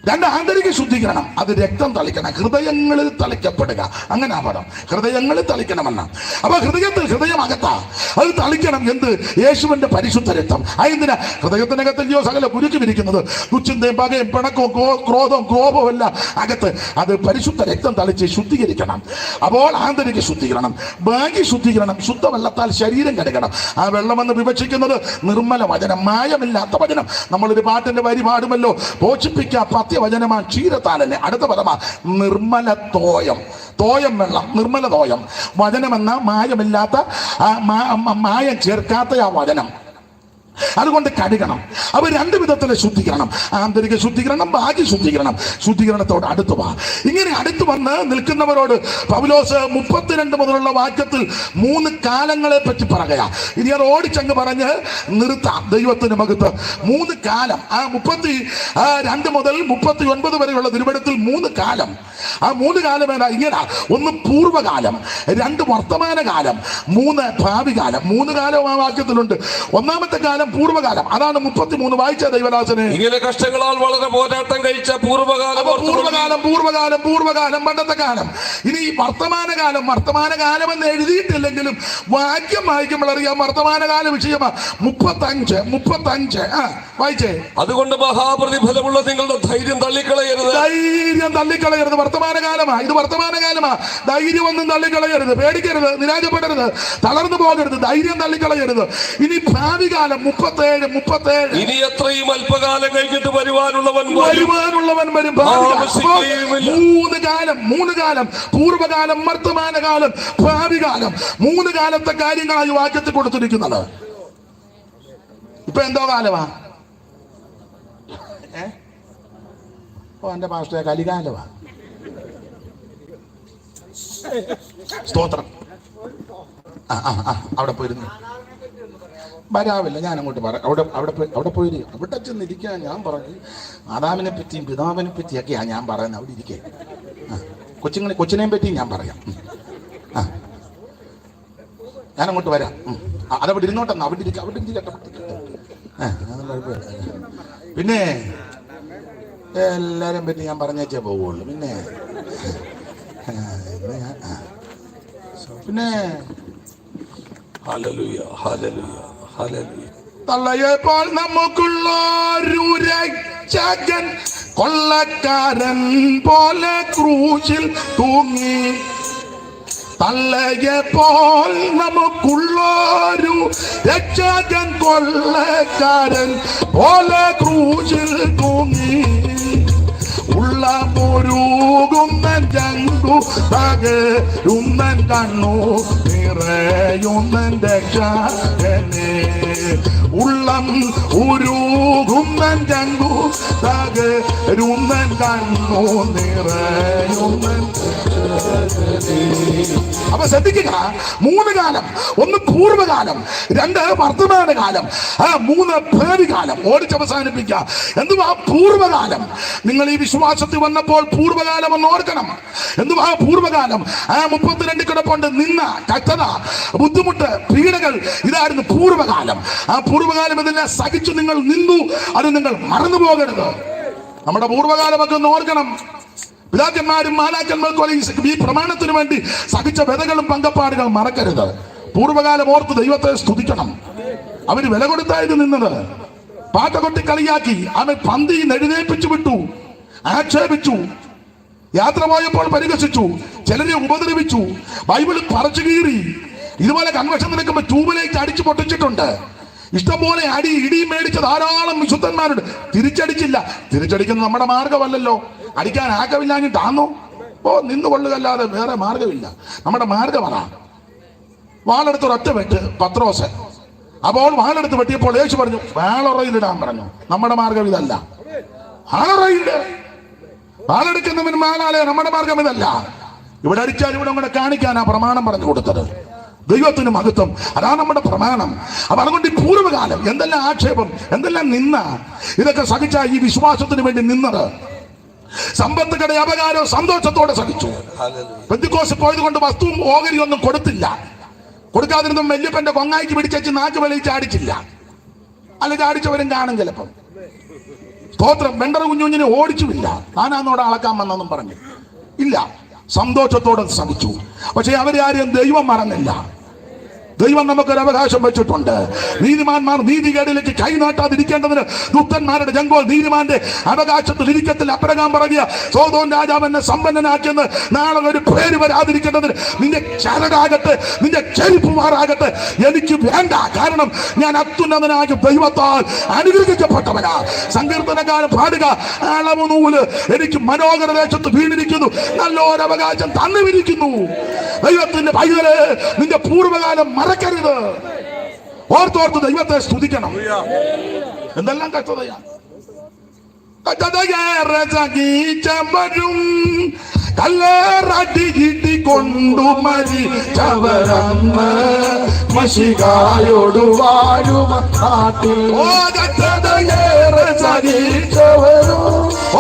2 ആന്തരിക ശുദ്ധീകരണം, അത് രക്തം തളിക്കണം, ഹൃദയങ്ങളിൽ തളിക്കപ്പെടുക. അങ്ങനെ പദം, ഹൃദയങ്ങളിൽ തളിക്കണമെന്ന്. അപ്പൊ ഹൃദയമകത്താ, അത് തളിക്കണം. എന്ത്? യേശുവിന്റെ പരിശുദ്ധ രക്തം. എന്തിനാ? ഹൃദയത്തിനകത്തല്ലയോ സകല കുരുക്കി വിരിക്കുന്നത്. തുച്ഛന്തയും പകയും പിണക്കവും ക്രോധവും കോപവും എല്ലാം അകത്ത്. അത് പരിശുദ്ധ രക്തം തളിച്ച് ശുദ്ധീകരിക്കണം. അപ്പോൾ ആന്തരിക ശുദ്ധീകരണം. ബാഹ്യ ശുദ്ധീകരണം, ശുദ്ധവെള്ളത്താൽ ശരീരം കഴുകണം. ആ വെള്ളമെന്ന് വിവക്ഷിക്കുന്നത് നിർമ്മല വചനം, മായമില്ലാത്ത വചനം. നമ്മളൊരു പാട്ടിന്റെ വരി പാടുമല്ലോ, പോഷിപ്പിക്ക വചനമാണ് ക്ഷീരത്താലല്ലേ. അടുത്ത പദമാ നിർമ്മല തോയം. തോയം വെള്ളം, നിർമ്മല തോയം. വചനമെന്ന മായമില്ലാത്ത, മായം ചേർക്കാത്ത ആ വചനം. അതുകൊണ്ട് കഴുകണം. അപ്പൊ 2 വിധത്തിലെ ശുദ്ധീകരണം, ആന്തരിക ശുദ്ധീകരണം, ബാഹ്യ ശുദ്ധീകരണം. ശുദ്ധീകരണത്തോട് അടുത്തു വാ. ഇങ്ങനെ അടുത്തു വന്ന് നിൽക്കുന്നവരോട് പൗലോസ് 32 മുതലുള്ള വാക്യത്തിൽ 3 കാലങ്ങളെ പറ്റി പറയുക. ഇനി അത് ഓടിച്ചങ്ങ് പറഞ്ഞ് നിർത്താം. ദൈവത്തിന് മഹത്വം. 3 കാലം. ആ 32 മുതൽ 39 വരെയുള്ള തിരുവെടുത്തിൽ 3 കാലം. ആ 3 കാലം ഏതാ? ഇങ്ങനെ: 1 പൂർവ്വകാലം, 2 വർത്തമാനകാലം, 3 ഭാവി കാലം. 3 കാലം ആ വാക്യത്തിലുണ്ട്. ഒന്നാമത്തെ കാലം പൂർവ്വകാലം. അതാണ് 33. വായിച്ച ദൈവദാസനെ. ഇങ്ങനെ കഷ്ടങ്ങളാൽ വളരെ പോരാട്ടം കഴിച്ച പൂർവ്വകാലം. പൂർവ്വകാലം പണ്ടത്തെ കാലം. ഇനി വർത്തമാനകാലം. വർത്തമാനകാലം എന്ന് എഴുതിയിട്ടില്ലെങ്കിലും വാക്യം വായിക്കുമ്പോൾ അറിയാം വർത്തമാനകാല വിഷയമാ. 35. വായിച്ചേ. അതുകൊണ്ട് മഹാപ്രതിഫലമുള്ള നിങ്ങളുടെ ധൈര്യം തള്ളിക്കളയരുത്. വർത്തമാനകാലമാ. ഇത് വർത്തമാനകാലമാ. ധൈര്യം ഒന്നും തള്ളിക്കളയരുത്. പേടിക്കരുത്, നിരാശപ്പെടരുത്, തളർന്നു പോകരുത്. ധൈര്യം തള്ളിക്കളയരുത്. ഇനി ഭാവി കാലം 37. ഇനി എത്രയും അല്പകാലം കഴിഞ്ഞിട്ട് വരുവാനുള്ളവൻ വരും. 3 കാലം. പൂർവ്വകാലം, വർത്തമാനകാലം, ഭാവി കാലം. 3 കാലത്തെ കാര്യങ്ങളായി വാക്യത്തിൽ കൊടുത്തിരിക്കുന്നത്. ഇപ്പൊ എന്തോ കാലമാ? എന്റെ പാസ്റ്റേ, കലികാലമാ. സ്തോത്രം. അവിടെ പോയിരുന്നു വരാവില്ല. ഞാൻ അങ്ങോട്ട് പറയാം. അവിടെ പോയി അവിടെ ചെന്നിരിക്കാൻ ഞാൻ പറഞ്ഞു. മാതാവിനെ പറ്റിയും പിതാവിനെ പറ്റിയൊക്കെയാണ് ഞാൻ പറയുന്നത്. അവിടെ ഇരിക്കേ. കൊച്ചിനെയും പറ്റിയും ഞാൻ പറയാം. ഞാൻ അങ്ങോട്ട് വരാം. അതവിടെ ഇരുന്നോട്ടെന്ന്. അവിടെ ഇരിക്കാം. അവിടെ പിന്നെ എല്ലാരെയും പറ്റി ഞാൻ പറഞ്ഞേച്ചേ പോവുള്ളൂ. പിന്നെ തള്ളയേപ്പോൾ നമുക്കുള്ളൊരു രക്ഷകൻ കൊള്ളക്കാരൻ പോലെ ക്രൂശിൽ തൂങ്ങി. തള്ളയേപ്പോൾ നമുക്കുള്ളൊരു രക്ഷകൻ കൊള്ളക്കാരൻ പോലെ ക്രൂശിൽ തൂങ്ങി. ഉള്ള ഉള്ളമുരുകുന്നൻ ജങ്കു തകരുന്നൻ കണ്ണു നിറയുന്നൻ രക്ഷകനെ. ഉള്ളം ഉരുകുന്നൻ ജങ്കു തകരുന്നൻ കണ്ണു നിറയുന്നൻ. അപ്പൊ ശ്രദ്ധിക്കുക, 3 കാലം. 1 പൂർവ്വകാലം, 2 വർത്തമാനകാലം, 3 ഭാവികാലം. ഓടിച്ചവസാനിപ്പിക്കുക. എന്തുവാ പൂർവ്വകാലം? നിങ്ങൾ ഈ വിശ്വാസത്തിൽ വന്നപ്പോൾ പൂർവ്വകാലം ഒന്ന് ഓർക്കണം. എന്തുവാ പൂർവ്വകാലം? 32 കിടപ്പുണ്ട്, നിന്ന കഷ്ടത, ബുദ്ധിമുട്ട്, പീഡകൾ, ഇതായിരുന്നു പൂർവ്വകാലം. ആ പൂർവ്വകാലം ഇതെല്ലാം സഹിച്ചു നിങ്ങൾ നിന്നു. അത് നിങ്ങൾ മറന്നു പോകരുത്. നമ്മുടെ പൂർവ്വകാലമൊക്കെ ഒന്ന് ഓർക്കണം. പിതാക്കന്മാരും മാലാക്കന്മാർക്കും ഈ പ്രമാണത്തിന് വേണ്ടി സഹിച്ച വ്യതകളും പങ്കപ്പാടുകളും മറക്കരുത്. പൂർവ്വകാലം ഓർത്ത് ദൈവത്തെ സ്തുതിക്കണം. അവന് വില കൊടുത്തായിരുന്നു നിന്നത്. പാട്ട കൊട്ടി കളിയാക്കി, അവൻ പന്തിയിൽ എഴുന്നേൽപ്പിച്ചു വിട്ടു, ആക്ഷേപിച്ചു, യാത്ര പോയപ്പോൾ പരിഹസിച്ചു, ചിലരെ ഉപദ്രവിച്ചു, ബൈബിളിൽ പറിച്ചു കീറി. ഇതുപോലെ കൺവെൻഷൻ നടക്കുമ്പോൾ ട്യൂബിലേക്ക് അടിച്ചു പൊട്ടിച്ചിട്ടുണ്ട്. ഇഷ്ടംപോലെ ഇടിയും മേടിച്ച ധാരാളം വിശുദ്ധന്മാരുണ്ട്. തിരിച്ചടിച്ചില്ല. തിരിച്ചടിക്കുന്നത് നമ്മുടെ മാർഗമല്ലല്ലോ. അടിക്കാൻ ആക്കമില്ലാഞ്ഞിട്ടാന്നോ? നിന്നുകൊള്ളുകല്ലാതെ വേറെ മാർഗമില്ല. നമ്മുടെ മാർഗമല്ല. വാളെടുത്ത് ഒരൊറ്റ വെട്ട് പത്രോസ്. അപ്പോൾ വാളെടുത്ത് വെട്ടിയപ്പോൾ യേശു പറഞ്ഞു വാളുറയിലിടാൻ പറഞ്ഞു. നമ്മുടെ മാർഗം ഇതല്ല. വാളുറയില് വാളെടുക്കുന്നവൻ മാലാലേ. നമ്മുടെ മാർഗം ഇതല്ല. ഇവിടെ അടിച്ചാൽ ഇവിടെ കൂടെ കാണിക്കാനാ പ്രമാണം പറഞ്ഞു കൊടുത്തത്. ദൈവത്തിന് മഹത്വം. അതാണ് നമ്മുടെ പ്രമാണം. അപ്പൊ അതുകൊണ്ട് ഈ പൂർവ്വകാലം എന്തെല്ലാം ആക്ഷേപം, എന്തെല്ലാം നിന്ന, ഇതൊക്കെ സഹിച്ച ഈ വിശ്വാസത്തിന് വേണ്ടി നിന്നത്. സമ്പത്തുകളുടെ അപകാരവും സന്തോഷത്തോടെ സഹിച്ചു. പെന്തിക്കോസ് പോയത് കൊണ്ട് വസ്തുവും ഓഹരിയും ഒന്നും കൊടുത്തില്ല. കൊടുക്കാതിരുന്നും വല്യപ്പന്റെ കൊങ്ങായിക്ക് പിടിച്ചു നാക്ക് വെളിയിൽ ചാടിച്ചില്ല. അല്ല, ചാടിച്ചവരും കാണും ചിലപ്പം. സ്തോത്രം. വെണ്ടറ കുഞ്ഞുഞ്ഞിനെ ഓടിച്ചുമില്ല. താനാന്നോടെ അളക്കാൻ വന്നെന്നും പറഞ്ഞു ഇല്ല. സന്തോഷത്തോടെ സഹിച്ചു. പക്ഷെ അവരാരും ദൈവം മറന്നില്ല. ദൈവം നമുക്കൊരു അവകാശം വെച്ചിട്ടുണ്ട്. നീതിമാന്മാർ നീതികേടിലേക്ക് കൈനാട്ടാതിരിക്കേണ്ടതിന് ദുഷ്ടന്മാരുടെ ജങ്കോൽ നീതിമാന്റെ അവകാശത്തിൽ ഇരിക്കത്തിൽ അപ്രകാരം പറയുക, സോദോം രാജാവ് എന്നെ സമ്പന്നനാക്കിയെന്ന് നാളെ ഒരു പേര് വരാതിരിക്കേണ്ടതിന് നിന്റെ ചരടാകട്ടെ, നിന്റെ ചെരുപ്പുമാറാകട്ടെ എനിക്ക് വേണ്ട. കാരണം ഞാൻ അത്യുന്നതനായ ദൈവത്താൽ അനുഗ്രഹിക്കപ്പെട്ടവനാ. സങ്കീർത്തനക്കാരൻ പാടുക, അളവ് നൂല് എനിക്ക് മനോഹര ദേശത്ത് വീണിരിക്കുന്നു, നല്ലൊരു അവകാശം തന്നുവിരിക്കുന്നു. ദൈവത്തിന്റെ പൈതലേ, നിന്റെ പൂർവ്വകാലം മറക്കരുത്. ഓർത്തോർത്ത് ദൈവത്തെ സ്തുതിക്കണം. എന്തെല്ലാം കഷ്ടതയാണ്. കഷ്ടതയേറെ സഹിച്ചവരും കല്ലേറടി കൊണ്ടു മരിച്ചവരന്ന് മഷികായോടു വാഴുമ നാട്ടിൽ. ഓ കഷ്ടതയേറെ സഹിച്ചവരും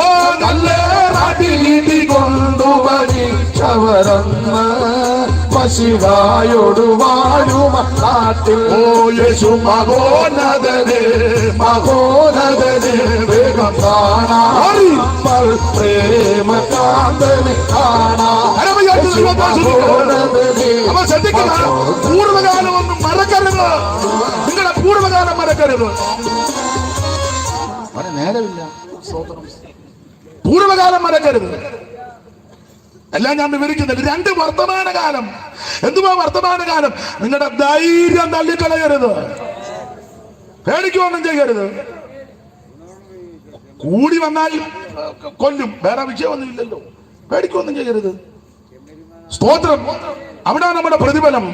ഓ കല്ലേറടി കൊണ്ടു മരിച്ചവരന്ന് മഷികായോടു വാഴുമ നാട്ടിൽ. ഓ യേശു മഹോന്നതനെ മഹോന്നതനെ വേഗം കാണാം പ്രേമ കാന്തനെ കാണാം. പൂർവ്വകാലം ഒന്നും മറക്കരുത്. നിങ്ങളുടെ പൂർവ്വകാലം മറക്കരുത്. നേരമില്ല. പൂർവ്വകാലം മറക്കരുത്. എല്ലാം ഞാൻ വിവരിക്കുന്നില്ല. 2 വർത്തമാനകാലം. എന്തുവാ വർത്തമാനകാലം? നിങ്ങളുടെ ധൈര്യം തള്ളിക്കളയരുത്. പേടിക്കൊന്നും ചെയ്യരുത്. കൂടി വന്നാൽ കൊല്ലും, വേറെ വിഷയമൊന്നുമില്ലല്ലോ. പേടിക്കൊന്നും ചെയ്യരുത്. സ്തോത്രം. അവിടെ നമ്മുടെ പ്രതിഫലം.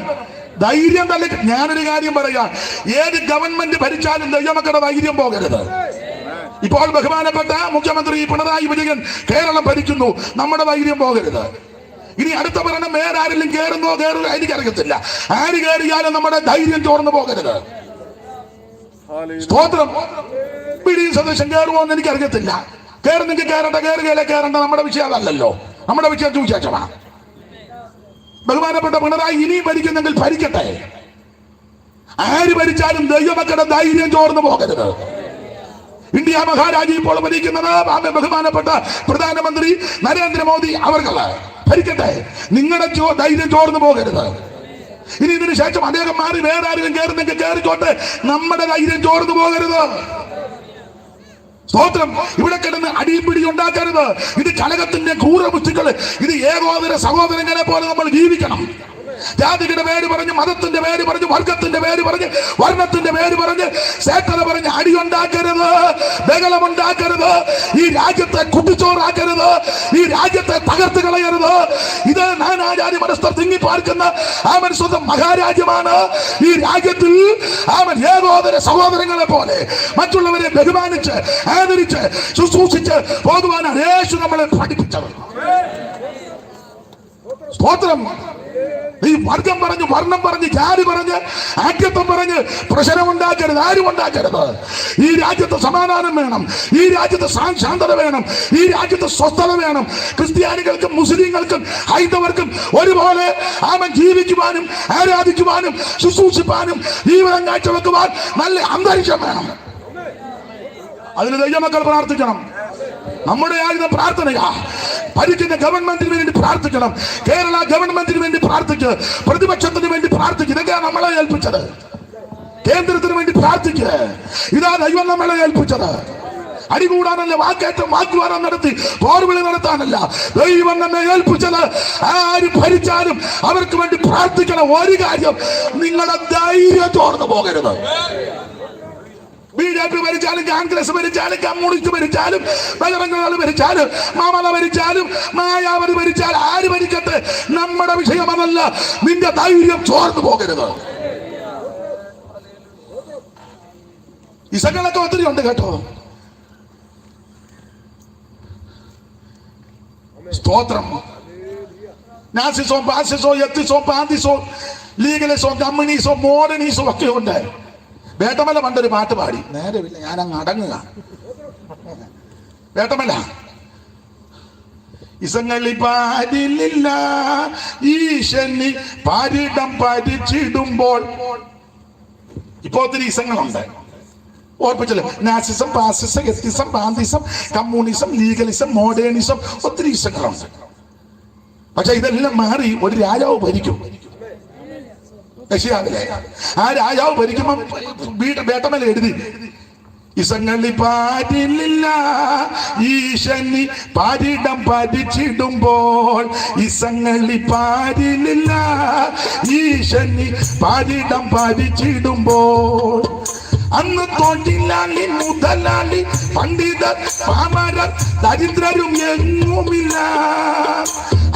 ധൈര്യം തള്ളി. ഞാനൊരു കാര്യം പറയാം, ഏത് ഗവൺമെന്റ് ഭരിച്ചാലും ദൈവമക്കളുടെ ധൈര്യം പോകരുത്. ഇപ്പോൾ ബഹുമാനപ്പെട്ട മുഖ്യമന്ത്രി പിണറായി വിജയൻ കേരളം ഭരിക്കുന്നു. നമ്മുടെ ധൈര്യം പോകരുത്. ഇനി അടുത്ത ഭരണം വേറെ ആരെങ്കിലും കയറുന്നോ കയറുക എനിക്കറിയത്തില്ല. ആര് കയറിയാലും നമ്മുടെ ധൈര്യം ചോർന്നു പോകരുത്. സ്തോത്രം. പിടിയും സദസ്യം കയറുമോ എന്ന് എനിക്കറിയത്തില്ല. കയറുന്നെങ്കിൽ കയറട്ടെ, കയറുകയല്ലേ കയറേണ്ട. നമ്മുടെ വിഷയം അതല്ലല്ലോ. നമ്മുടെ വിഷയം സുവിശേഷമാണ്. ബഹുമാനപ്പെട്ട പിണറായി ഇനിയും ഭരിക്കുന്നെങ്കിൽ ഭരിക്കട്ടെ. ആര് ഭരിച്ചാലും ദൈവമക്കളുടെ ധൈര്യം ചോർന്നു പോകരുത്. ഇന്ത്യ മഹാരാജ്യം ഇപ്പോൾ ഭരിക്കുന്നത് ബഹുമാനപ്പെട്ട പ്രധാനമന്ത്രി നരേന്ദ്രമോദി അവർകള് ഭരിക്കട്ടെ. നിങ്ങളുടെ ധൈര്യം ചോർന്നു പോകരുത്. ഇനി ഇതിനു ശേഷം അദ്ദേഹം മാറി വേറെ ആരെങ്കിലും കയറുന്നെങ്കിൽ കയറിക്കോട്ടെ. നമ്മുടെ ധൈര്യം ചോർന്നു പോകരുത്. സ്തോത്രം. ഇവിടെ കിടന്ന് അടിയും പിടി ഉണ്ടാക്കരുത്. ഇത് കലകത്തിന്റെ ക്രൂരബുദ്ധികൾ. ഇത് ഏകോദര സഹോദരങ്ങളെ പോലെ നമ്മൾ ജീവിക്കണം. ജാതിയുടെ പേര് പറഞ്ഞ്, മതത്തിന്റെ പേര് പറഞ്ഞ്, വർഗത്തിന്റെ പേര് പറഞ്ഞ്, വർണ്ണത്തിന്റെ പേര് പറഞ്ഞ്, സേട്ടത പറഞ്ഞ് അടിയുണ്ടാക്കരുത്, ബഹളമുണ്ടാക്കരുത്, ഈ രാജ്യത്തെ കുട്ടിച്ചോറാക്കരുത്, ഈ രാജ്യത്തെ തകർത്ത് കളയരുത്. ഇത് നാനാജാതി മനസ്ഥർ തിങ്ങി പാർക്കുന്ന അവൻ സ്വന്തം മഹാരാജ്യമാണ്. ഈ രാജ്യത്തിൽ അവൻ ഏകോദര സഹോദരങ്ങളെ പോലെ മറ്റുള്ളവരെ ബഹുമാനിച്ച് ആദരിച്ച് ശുശ്രൂഷിച്ച് പോകുവാനാണ് യേശു നമ്മളെ പഠിപ്പിച്ചത്. സ്തോത്രം. ഈ വർഗം പറഞ്ഞ്, വർണ്ണം പറഞ്ഞ്, ജാതി പറഞ്ഞ്, ആക്യത്വം പറഞ്ഞ് പ്രശ്നമുണ്ടാക്കരുത്, ആരും ഉണ്ടാക്കരുത്. ഈ രാജ്യത്ത് സമാധാനം വേണം, ഈ രാജ്യത്ത് ശാന്തത വേണം, ഈ രാജ്യത്ത് സ്വസ്ഥത വേണം. ക്രിസ്ത്യാനികൾക്കും മുസ്ലിങ്ങൾക്കും ഹൈന്ദവർക്കും ഒരുപോലെ അവൻ ജീവിക്കുവാനും ആരാധിക്കുവാനും ശുശ്രൂഷിപ്പാനും ജീവിതം കാഴ്ചവെക്കുവാൻ നല്ല അന്തരീക്ഷം വേണം. അതിന് ദൈവമക്കൾ പ്രാർത്ഥിക്കണം. നമ്മുടെ ആയുധം പ്രാർത്ഥനയാ. ഭരിക്കുന്ന ഗവൺമെന്റിന് വേണ്ടി പ്രാർത്ഥിക്കണം. കേരള ഗവൺമെന്റിന് വേണ്ടി പ്രാർത്ഥിക്കുക, പ്രതിപക്ഷത്തിന് വേണ്ടി പ്രാർത്ഥിക്കുക. ഇതൊക്കെയാണ് നമ്മളെ ഏൽപ്പിച്ചത്. കേന്ദ്രത്തിന് വേണ്ടി പ്രാർത്ഥിക്കുക. ഇതാ ദൈവം നമ്മളെ ഏൽപ്പിച്ചത്. അടികൂടാനല്ല, വാക്കേറ്റം വാഗ്വാദം നടത്തി പോർവിളി നടത്താനല്ല. ദൈവം നമ്മെ ഏൽപ്പിച്ചത് ആര് ഭരിച്ചാലും അവർക്ക് വേണ്ടി പ്രാർത്ഥിക്കണം. ഒരു കാര്യം, നിങ്ങളുടെ ധൈര്യം ചോർന്നു പോകരുത്. BJP ഭരിച്ചാലും, കോൺഗ്രസ് ഭരിച്ചാലും, കമ്മ്യൂണിസ്റ്റ് ഭരിച്ചാലും, ബജറംഗദൾ ഭരിച്ചാലും, മമത ഭരിച്ചാലും, മായാവതി ഭരിച്ചാലും, ആര് ഭരിക്കട്ടെ, നമ്മുടെ വിഷയം അതല്ല. നിന്റെ ധൈര്യം ചോർന്നു പോകരുത്. ഇസങ്ങളൊക്കെ ഒത്തിരി ഉണ്ട് കേട്ടോ. സ്തോത്രം. നാസിസോ, ഫാസിസോ, എത്തിസോ, പാന്തിസോ, ലീഗലിസോ, കമ്മ്യൂണിസോ, മോഡേണിസോ ഒക്കെ ഉണ്ട്. വേട്ടമല പണ്ടൊരു പാട്ട് പാടി, നേരമില്ല ഞാനങ്ങ് അടങ്ങുക. വേട്ടമല ഇസങ്ങളി പാരില്ല ഈശനി പാരിടം പരിച്ചിടുമ്പോൾ. ഇപ്പൊ ഒത്തിരി ഇസങ്ങളുണ്ട്, ഓർപ്പിച്ചല്ലോ. നാസിസം, ഫാസിസം, എത്തിസം, പാന്തിസം, കമ്മ്യൂണിസം, ലീഗലിസം, മോഡേണിസം, ഒത്തിരി ഇസങ്ങളുണ്ട്. പക്ഷെ ഇതെല്ലാം മാറി ഒരു രാജാവ് ഭരിക്കും. ആ രാജാവ് ഭരിക്കുമ്പോ വേട്ടമേല എഴുതി, ഇസങ്ങളി പാരില്ല ഈശനി പാരിടം പരിച്ചിടുമ്പോൾ. ഇസങ്ങളി പാരില്ല ഈശനി പാരിടം പരിച്ചിടുമ്പോൾ. അന്ന് തൊഴിലാളി, മുതലാളി, പണ്ഡിതർ, പാമരർ, ദരിദ്രരും എങ്ങുമില്ല.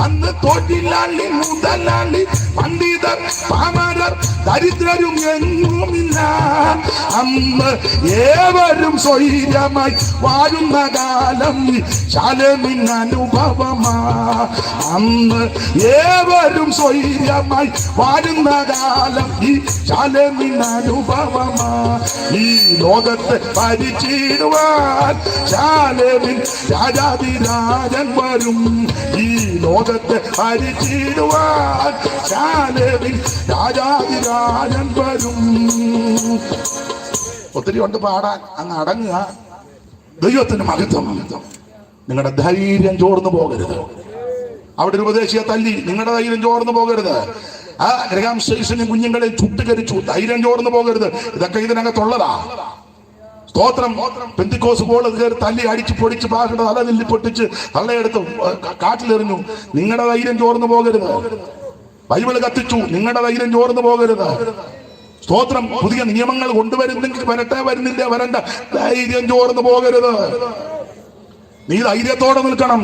അന്ന് തൊഴിലാളി, മുതലാളി, പണ്ഡിതർ, പാമരർ, ദരിദ്രരും എങ്ങുമില്ല. അന്ന് ഏവരും സ്വൈര്യമായി വാഴുന്ന കാലം ശാലമിൻ അനുഭവമാ. അന്ന് ഏവരും സ്വൈര്യമായി വാഴുന്ന കാലം ഈ ശാലമിൻ അനുഭവമാ. ഈ ലോകത്തെ ഭരിച്ചിടുവാൻ ശാലമിൻ രാജാതിരാജൻ വരും. ഈ ലോകത്തെ ഭരിച്ചിടുവാൻ ശാലമിൻ രാജാതിരാജൻ വരും. ഒത്തിരി ഉണ്ട് പാടാൻ, അങ്ങ് അടങ്ങുക. ദൈവത്തിന് മഹത്വം. നിങ്ങളുടെ ധൈര്യം ചോർന്നു പോകരുത്. അവിടെ ഒരു ഉപദേശിയെ തല്ലി, നിങ്ങളുടെ ധൈര്യം ചോർന്നു പോകരുത്. ആ ഗ്രഹാം സ്റ്റേഷനും കുഞ്ഞുങ്ങളെ ചുട്ടുകരിച്ചു, ധൈര്യം ചോർന്നു പോകരുത്. ഇതൊക്കെ ഇതിനകത്തുള്ളതാ. സ്തോത്രം. പെന്തിക്കോസ് ബോൾ കയറി തല്ലി അടിച്ച് പൊടിച്ച് പാകേണ്ട തല നെല്ലി പൊട്ടിച്ച് തള്ളയെടുത്ത് കാട്ടിലെറിഞ്ഞു. നിങ്ങളുടെ ധൈര്യം ചോർന്നു പോകരുത്. ബൈബിള് കത്തിച്ചു, നിങ്ങളുടെ ധൈര്യം ചോർന്നു പോകരുത്. സ്തോത്രം. പുതിയ നിയമങ്ങൾ കൊണ്ടുവരുന്നെങ്കിൽ വരട്ടെ, വരുന്നില്ല വരണ്ട, ധൈര്യം ചോർന്നു പോകരുത്. നീ ധൈര്യത്തോടെ നിൽക്കണം.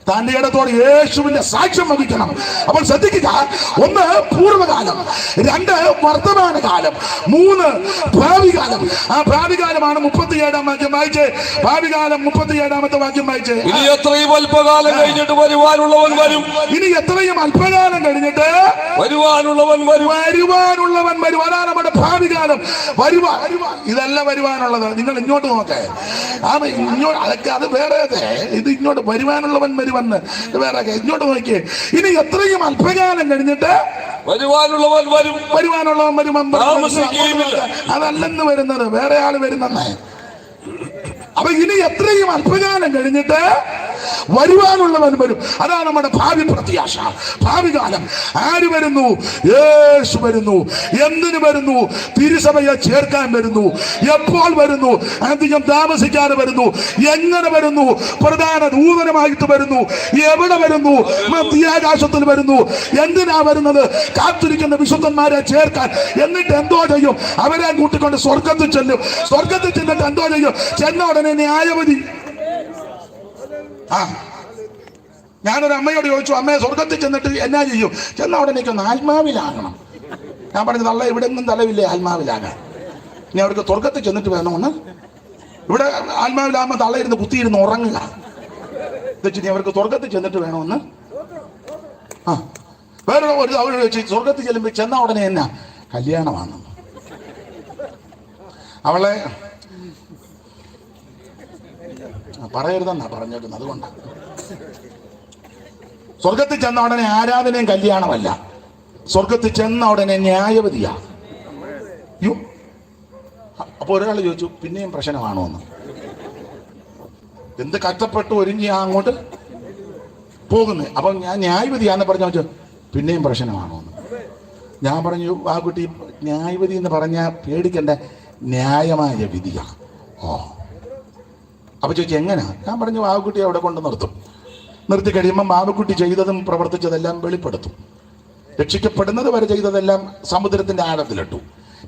തന്റെ ഇടത്തോടെ യേശുവിന്റെ സാക്ഷ്യം വഹിക്കണം. അപ്പോൾ ശ്രദ്ധിക്കുക, ഒന്ന് പൂർവ്വകാലം, രണ്ട് വർത്തമാനകാലം, മൂന്ന് ഭാവികാലം. ആ ഭാവികാലമാണ് 37-ാം വാക്യം വായിച്ച്. ഭാവികാലം 37-ാമത്തെ വാക്യം വായിച്ച്. ഇനി എത്രയും അല്പകാലം കഴിഞ്ഞിട്ട് വരുവാനുള്ളവൻ വരും. ഇനി എത്രയും അല്പകാലം കഴിഞ്ഞിട്ട് വരുവാനുള്ളവൻ വരും. വരുവാനുള്ളവൻ വരും. അതാണ് നമ്മുടെ ഭാവികാലം. വരുവാൻ, ഇതല്ല വരുവാനുള്ളത്. നിങ്ങൾ ഇങ്ങോട്ട് നോക്കേ, ഇങ്ങോട്ട്, അതൊക്കെ അത് വേറെ. ഇത് ഇങ്ങോട്ട് വരുവാനുള്ളവൻ വരും. വേറെ ഇങ്ങോട്ട് നോക്കിയേ. ഇനി എത്രയും അല്പകാലം കഴിഞ്ഞിട്ട് വരുവാനുള്ളവൻ വരും. വരുവാനുള്ളവൻ വരും. താമസിക്കുകയുമില്ല. അതല്ലെന്ന് വരുന്നത്, വേറെ ആള് വരുന്നേ. അപ്പൊ ഇനി എത്രയും അല്പകാലം കഴിഞ്ഞിട്ട് വരുവാനുള്ളവൻ വരും. അതാണ് നമ്മുടെ ഭാവി പ്രത്യാശ, ഭാവി കാലം. ആര് വരുന്നു? യേശു വരുന്നു. എന്തിനു വരുന്നു? തിരുസഭയെ ചേർക്കാൻ വരുന്നു. എപ്പോൾ വരുന്നു? അധികം താമസിക്കാതെ വരുന്നു. എങ്ങനെ വരുന്നു? പ്രധാന ദൂതനമായിട്ട് വരുന്നു. എവിടെ വരുന്നു? മധ്യാകാശത്തിൽ വരുന്നു. എന്തിനാ വരുന്നത്? കാത്തിരിക്കുന്ന വിശുദ്ധന്മാരെ ചേർക്കാൻ. എന്നിട്ട് എന്തോ ചെയ്യും? അവരെ കൂട്ടിക്കൊണ്ട് സ്വർഗത്തിൽ ചെല്ലും. സ്വർഗത്തിൽ ചെന്നിട്ട് എന്തോ ചെയ്യും? ചെന്ന ഉടനെ ന്യായവിധി. ഞാനൊരു അമ്മയോട് ചോദിച്ചു, അമ്മയെ സ്വർഗത്തിൽ ചെന്നിട്ട് എന്നാ ചെയ്യും? ചെന്ന ഉടനെ ഒന്ന് ആത്മാവിലാകണം. ഞാൻ പറഞ്ഞു, തള്ള ഇവിടെ ഒന്നും തലവില്ലേ ആത്മാവിലാകാൻ. ഇനി അവർക്ക് സ്വർഗത്തിൽ ചെന്നിട്ട് വേണമെന്ന്. ഇവിടെ ആത്മാവിലാകുമ്പോൾ തള്ളയിരുന്ന് കുത്തിയിരുന്ന് ഉറങ്ങുക. ഇനി അവർക്ക് സ്വർഗത്തിൽ ചെന്നിട്ട് വേണമെന്ന്. വേറെ ഒരു അവരോട് ചോദിച്ചു, സ്വർഗത്തിൽ ചെല്ലുമ്പോൾ ചെന്ന ഉടനെ എന്നാ കല്യാണമാണ്. അവളെ പറയരുതെന്നാ പറഞ്ഞേക്കുന്നത്. അതുകൊണ്ടാണ് സ്വർഗത്തിൽ ചെന്ന ഉടനെ ആരാധനയും കല്യാണമല്ല, സ്വർഗത്തിൽ ചെന്ന ഉടനെ ന്യായവതിയാ. യോ, അപ്പൊ ഒരാൾ ചോദിച്ചു, പിന്നെയും പ്രശ്നമാണോ എന്ന്. എന്ത് കഷ്ടപ്പെട്ട് ഒരുങ്ങി അങ്ങോട്ട് പോകുന്നത്. അപ്പം ഞാൻ ന്യായവതിയാന്ന് പറഞ്ഞു വെച്ചു, പിന്നെയും പ്രശ്നമാണോ എന്ന്. ഞാൻ പറഞ്ഞു, ആ കുട്ടി ന്യായവതി എന്ന് പറഞ്ഞാൽ പേടിക്കേണ്ട, ന്യായമായ വിധിയാണ്. അപ്പൊ ചോദിച്ചു എങ്ങനെയാ? ഞാൻ പറഞ്ഞു, ബാബുക്കുട്ടി അവിടെ കൊണ്ട് നിർത്തും. നിർത്തി കഴിയുമ്പോൾ ബാബുക്കുട്ടി ചെയ്തതും പ്രവർത്തിച്ചതെല്ലാം വെളിപ്പെടുത്തും. രക്ഷിക്കപ്പെടുന്നത് വരെ ചെയ്തതെല്ലാം സമുദ്രത്തിന്റെ ആഴത്തിലിട്ടു.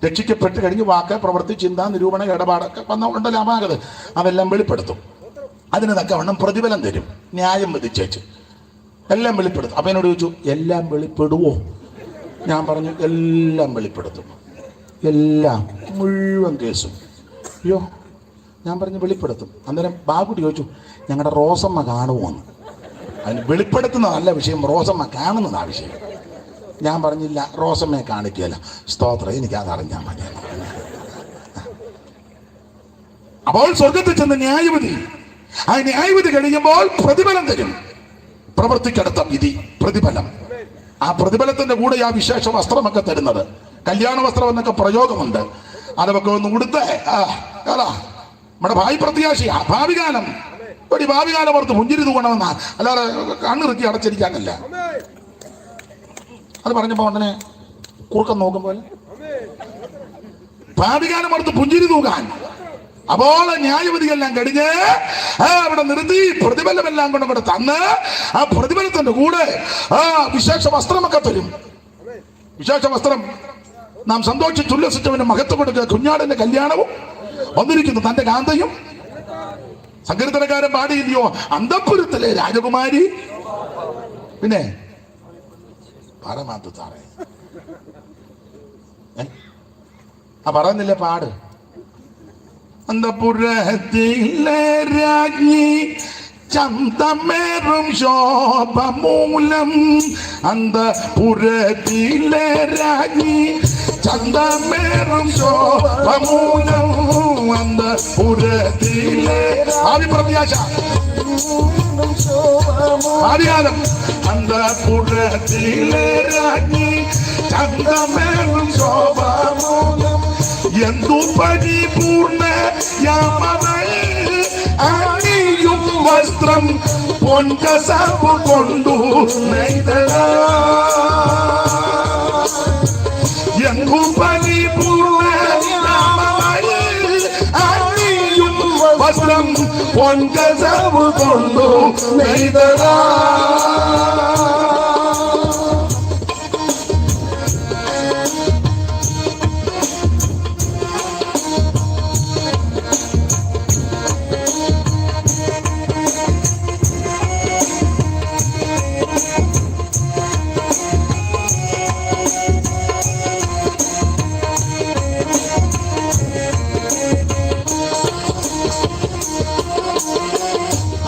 രക്ഷിക്കപ്പെട്ട് കഴിഞ്ഞ് വാക്ക്, പ്രവൃത്തി, ചിന്ത, നിരൂപണ, ഇടപാടൊക്കെ ഉണ്ടല്ലോ അപാകത, അതെല്ലാം വെളിപ്പെടുത്തും. അതിന് തക്കവണ്ണം പ്രതിഫലം തരും. ന്യായം വിധിച്ചേച്ച് എല്ലാം വെളിപ്പെടുത്തും. അപ്പൊ എന്നോട് ചോദിച്ചു, എല്ലാം വെളിപ്പെടുവോ? ഞാൻ പറഞ്ഞു, എല്ലാം വെളിപ്പെടുത്തും, എല്ലാം, മുഴുവൻ കേസും. അയ്യോ, ഞാൻ പറഞ്ഞു വെളിപ്പെടുത്തും. അന്നേരം ബാബുട്ടി ചോദിച്ചു, ഞങ്ങളുടെ റോസമ്മ കാണുമോന്ന്. അതിന് വെളിപ്പെടുത്തുന്ന നല്ല വിഷയം, റോസമ്മ കാണുന്നതാ വിഷയം. ഞാൻ പറഞ്ഞില്ല, റോസമ്മയെ കാണിക്കുകയല്ല, സ്തോത്രം, എനിക്കത് അറിഞ്ഞാൽ മതി. അപ്പോൾ സ്വർഗത്തിൽ ചെന്ന് ന്യായവിധി. ആ ന്യായവിധി കഴിയുമ്പോൾ പ്രതിഫലം തരും. പ്രവർത്തിക്കെടുത്ത വിധി, പ്രതിഫലം. ആ പ്രതിഫലത്തിന്റെ കൂടെ ആ വിശേഷ വസ്ത്രമൊക്കെ തരുന്നത്. കല്യാണ വസ്ത്രം എന്നൊക്കെ പ്രയോഗമുണ്ട്. അതൊക്കെ ഒന്ന് ഉടുത്ത് നമ്മുടെ ഭാവി പ്രത്യാശയാ, ഭാവി കാലം. ഒരു ഭാവി കാലം ഓർത്ത് പുഞ്ചിരി തൂങ്ങണമെന്നാ, അല്ലാതെ കണ്ണിറുക്കി അടച്ചിരിക്കാനല്ല. അത് പറഞ്ഞപ്പോ ഉടനെ കുറുക്കം നോക്കുമ്പോൾ ഭാവി കാലം ഓർത്ത് പുഞ്ചിരി തൂങ്ങാൻ. അപ്പോൾ ന്യായവിധിയെല്ലാം കഴിഞ്ഞ് അവിടെ നിർത്തി പ്രതിഫലമെല്ലാം കൊണ്ട് തന്ന് ആ പ്രതിഫലത്തിന്റെ കൂടെ ആ വിശേഷ വസ്ത്രമൊക്കെ തരും. വിശേഷ വസ്ത്രം നാം സന്തോഷിച്ച് ഉല്ലസിച്ചവന് മഹത്വം കൊടുക്കുക. കുഞ്ഞാടിന്റെ കല്യാണവും വന്നിരിക്കുന്നു, തന്റെ കാന്തയും. സങ്കീർത്തനക്കാരൻ പാടിയില്ലയോ, അന്തഃപുരത്തിലെ രാജകുമാരി. പിന്നെ പറമാത്തു താറേ പറയുന്നില്ലേ, പാട്. അന്തഃപുരത്തിലെ രാജ്ഞി ചന്തമേറും ശോഭമൂലം. അന്തഃപുരത്തിലെ രാജ്ഞി ചന്തമേറും ശോഭമൂലം. അന്തഃപുരത്തിലെ പ്രത്യാശ ആദ്യകാലം. അന്തഃപുരത്തിലെ രാജ്ഞി ചന്തമേറും ശോഭമൂലം. എന്തു പരിപൂർണ്ണ അണിയും വസ്ത്രം പൊൻകസവ് കൊണ്ടു നെയ്തല. എന്തു പരിപൂർണ്ണ അണിയും വസ്ത്രം പൊൻകസവ് കൊണ്ടു നെയ്തല.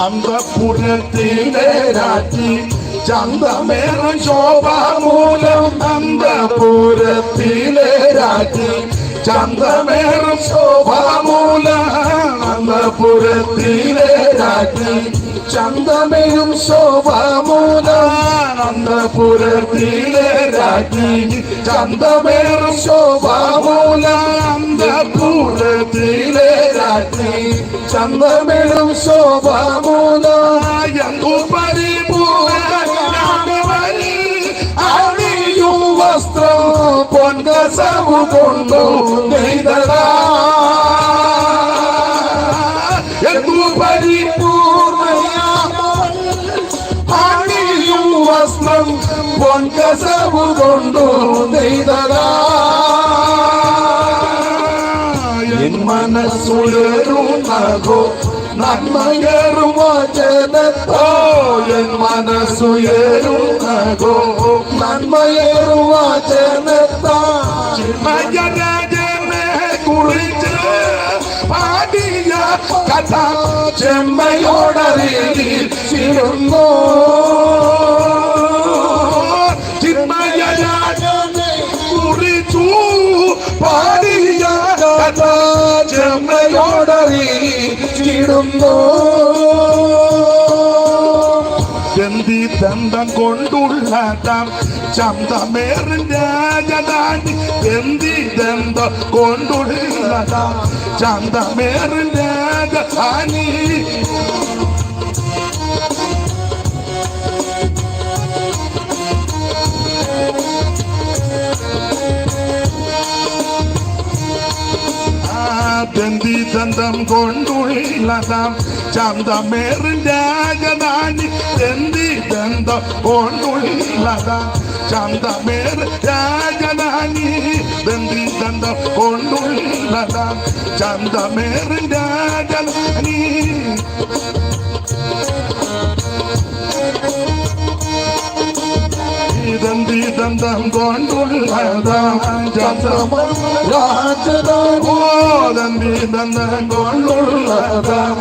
അന്തഃപുരത്തിലെ രാജ്ഞി ചന്തമേറും ശോഭാമൂലം. അന്തഃപുരത്തിലെ രാജ്ഞി ചന്തമേറും ശോഭാമൂലം. അന്തഃപുരത്തിലെ രാജ്ഞി ചന്തമേറും ശോഭാമൂലം. അന്തഃപുരത്തിലെ രാജ്ഞി ചന്തമേറും ശോഭാമൂലം. അന്തഃപുരത്തിലെ രാജ്ഞി ചന്തമിടും ശോഭമൂല എന്തു പരിപൂർണ്ണനാമവൻ അണിയും വസ്ത്രം പൊൻകസവു കൊണ്ടു നെയ്തതാ എന്തു പരിപൂർണ്ണയാമവൻ അണിയും വസ്ത്രം പൊൻകസവു കൊണ്ടു നെയ്തതാ എൻ മനസ്സുയരുന്നതോ നന്മയേറും വചനത്തോ എൻ മനസ്സുയരുന്നതോ നന്മയേറും വചനത്തോ ചിന്മയരാജനെ കുറിച്ച് പാടിയ കഥ ചെമ്മയോടറിയിച്ചിരുന്നു ചിന്മയരാജനെ കുറിച്ചു പാടിയ കഥ ചെമ്മയോടറിയിച്ചിടുന്നു എന്തി ദന്തം കൊണ്ടുള്ളതാം ചന്തമേറിൻ രാജധാനി എന്തി ദന്തം കൊണ്ടുള്ളതാം ചന്തമേറിൻ രാജധാനി ദന്തി ദന്തം കൊണ്ടുള്ളതാം ചന്തമേറിൻ രാജധാനി ദന്തി ദന്തം കൊണ്ടുള്ളതാം ചന്തമേറ് രാജധാനി ദന്തി ദന്തം കൊണ്ടുള്ളതാം ചന്തമേറിൻ രാജധാനി ദന്തി ദന്തം കൊണ്ടുള്ളതാം രാജധാനി ദന്തി ദന്തം കൊണ്ടുള്ളതാം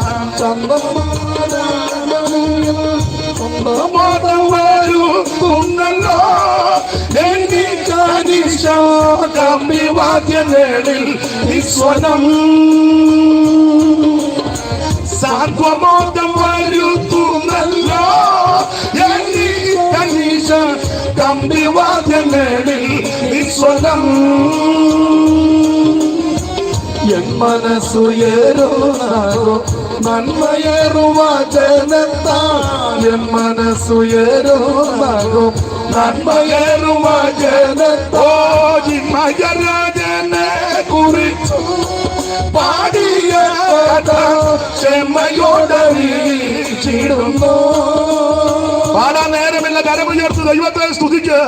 ബോധം വരുത്തുന്നല്ലോ കമ്പിവാദ്യങ്ങളിൽ നിസ്വനം സാന്ത്വബോധം വരുത്തുന്നല്ലോ കമ്പിവാദ്യങ്ങളിൽ നിസ്വനം എൻ മനസ്സുയരുന്നതോ നന്മയേറും വചനത്താൽ എൻ മനസ്സുയരുന്നതോ നന്മയേറും വചനത്തോ ചിന്മയരാജനെ കുറിച്ചു പാടിയ കഥ ചെമ്മയോടറിയിച്ചിടുന്നു പാടാൻ നേരമില്ല കരമുയർത്ത് ദൈവത്തെ സ്തുതിക്ക്